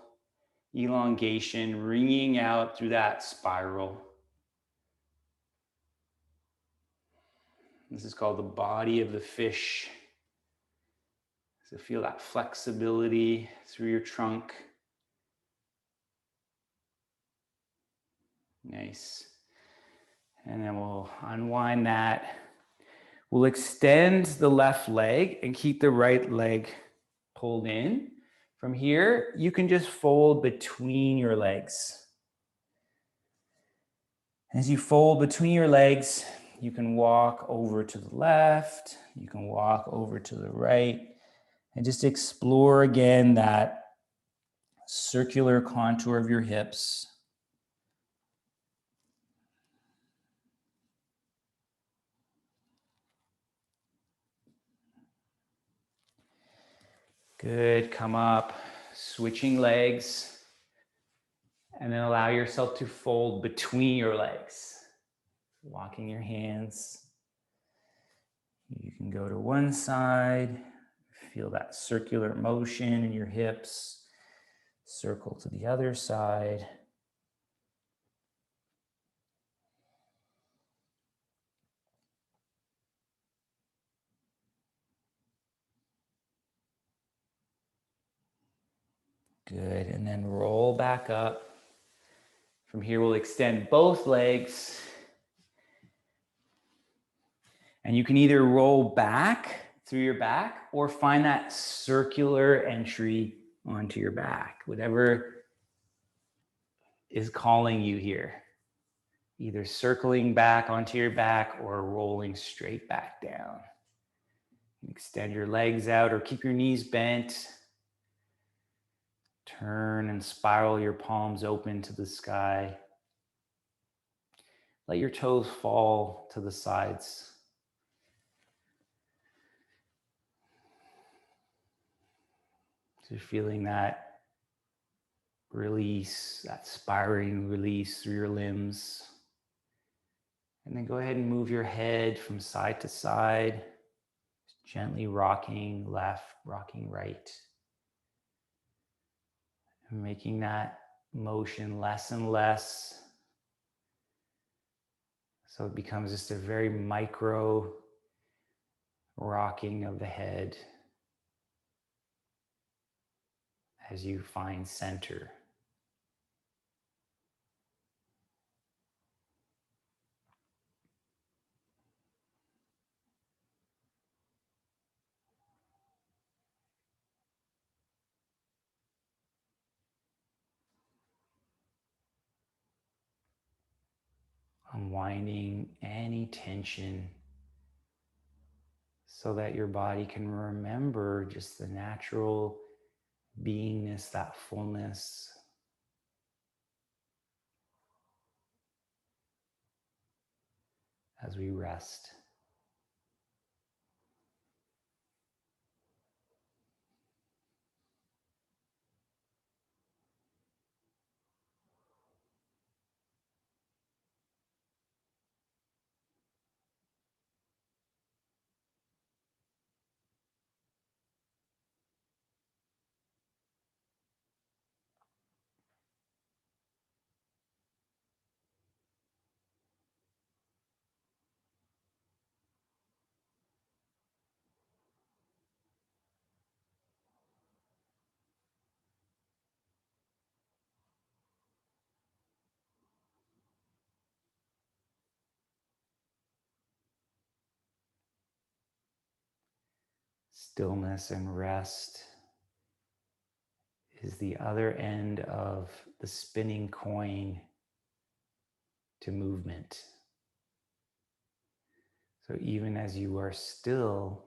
Speaker 2: elongation, wringing out through that spiral. This is called the body of the fish. So feel that flexibility through your trunk. Nice. And then we'll unwind that. We'll extend the left leg and keep the right leg pulled in. From here, you can just fold between your legs. As you fold between your legs, you can walk over to the left, you can walk over to the right, and just explore again that circular contour of your hips. Good, come up, switching legs, and then allow yourself to fold between your legs. Walking your hands. You can go to one side, feel that circular motion in your hips, circle to the other side. Good, and then roll back up. From here, we'll extend both legs. And you can either roll back through your back or find that circular entry onto your back, whatever is calling you here. Either circling back onto your back or rolling straight back down. Extend your legs out or keep your knees bent. Turn and spiral your palms open to the sky. Let your toes fall to the sides. So you're feeling that release, that spiraling release through your limbs. And then go ahead and move your head from side to side, gently rocking left, rocking right. And making that motion less and less. So it becomes just a very micro rocking of the head as you find center. Unwinding any tension so that your body can remember just the natural beingness, that fullness. As we rest. Stillness and rest is the other end of the spinning coin to movement. So even as you are still,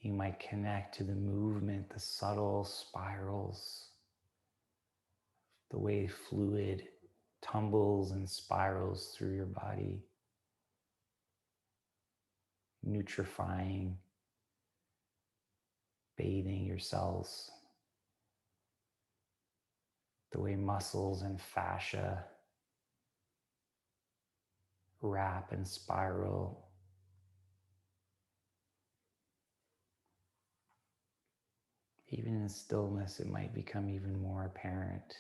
Speaker 2: you might connect to the movement, the subtle spirals, the way fluid tumbles and spirals through your body, nutrifying, bathing your cells, the way muscles and fascia wrap and spiral. Even in stillness, it might become even more apparent.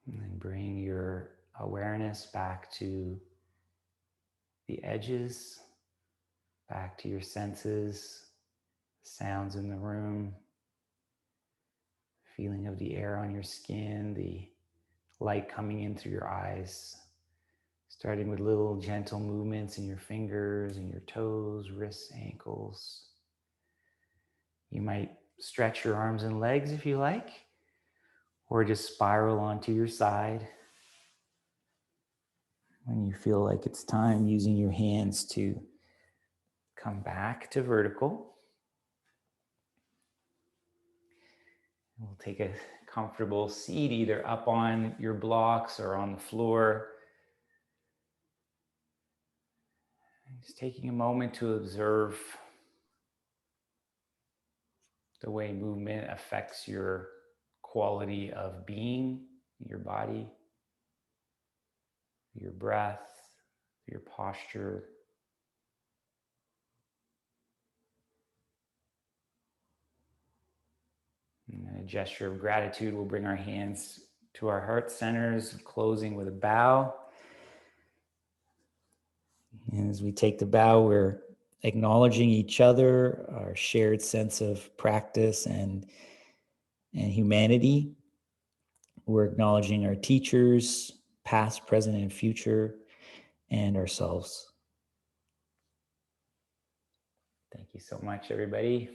Speaker 2: And then bring your awareness back to the edges, back to your senses, sounds in the room, feeling of the air on your skin, the light coming in through your eyes, starting with little gentle movements in your fingers and your toes, wrists, ankles. You might stretch your arms and legs if you like, or just spiral onto your side. When you feel like it's time, using your hands to come back to vertical. We'll take a comfortable seat either up on your blocks or on the floor. Just taking a moment to observe the way movement affects your quality of being, your body, your breath, your posture. And a gesture of gratitude, we'll bring our hands to our heart centers, closing with a bow. And as we take the bow, we're acknowledging each other, our shared sense of practice and humanity. We're acknowledging our teachers, past, present, and future, and ourselves. Thank you so much, everybody.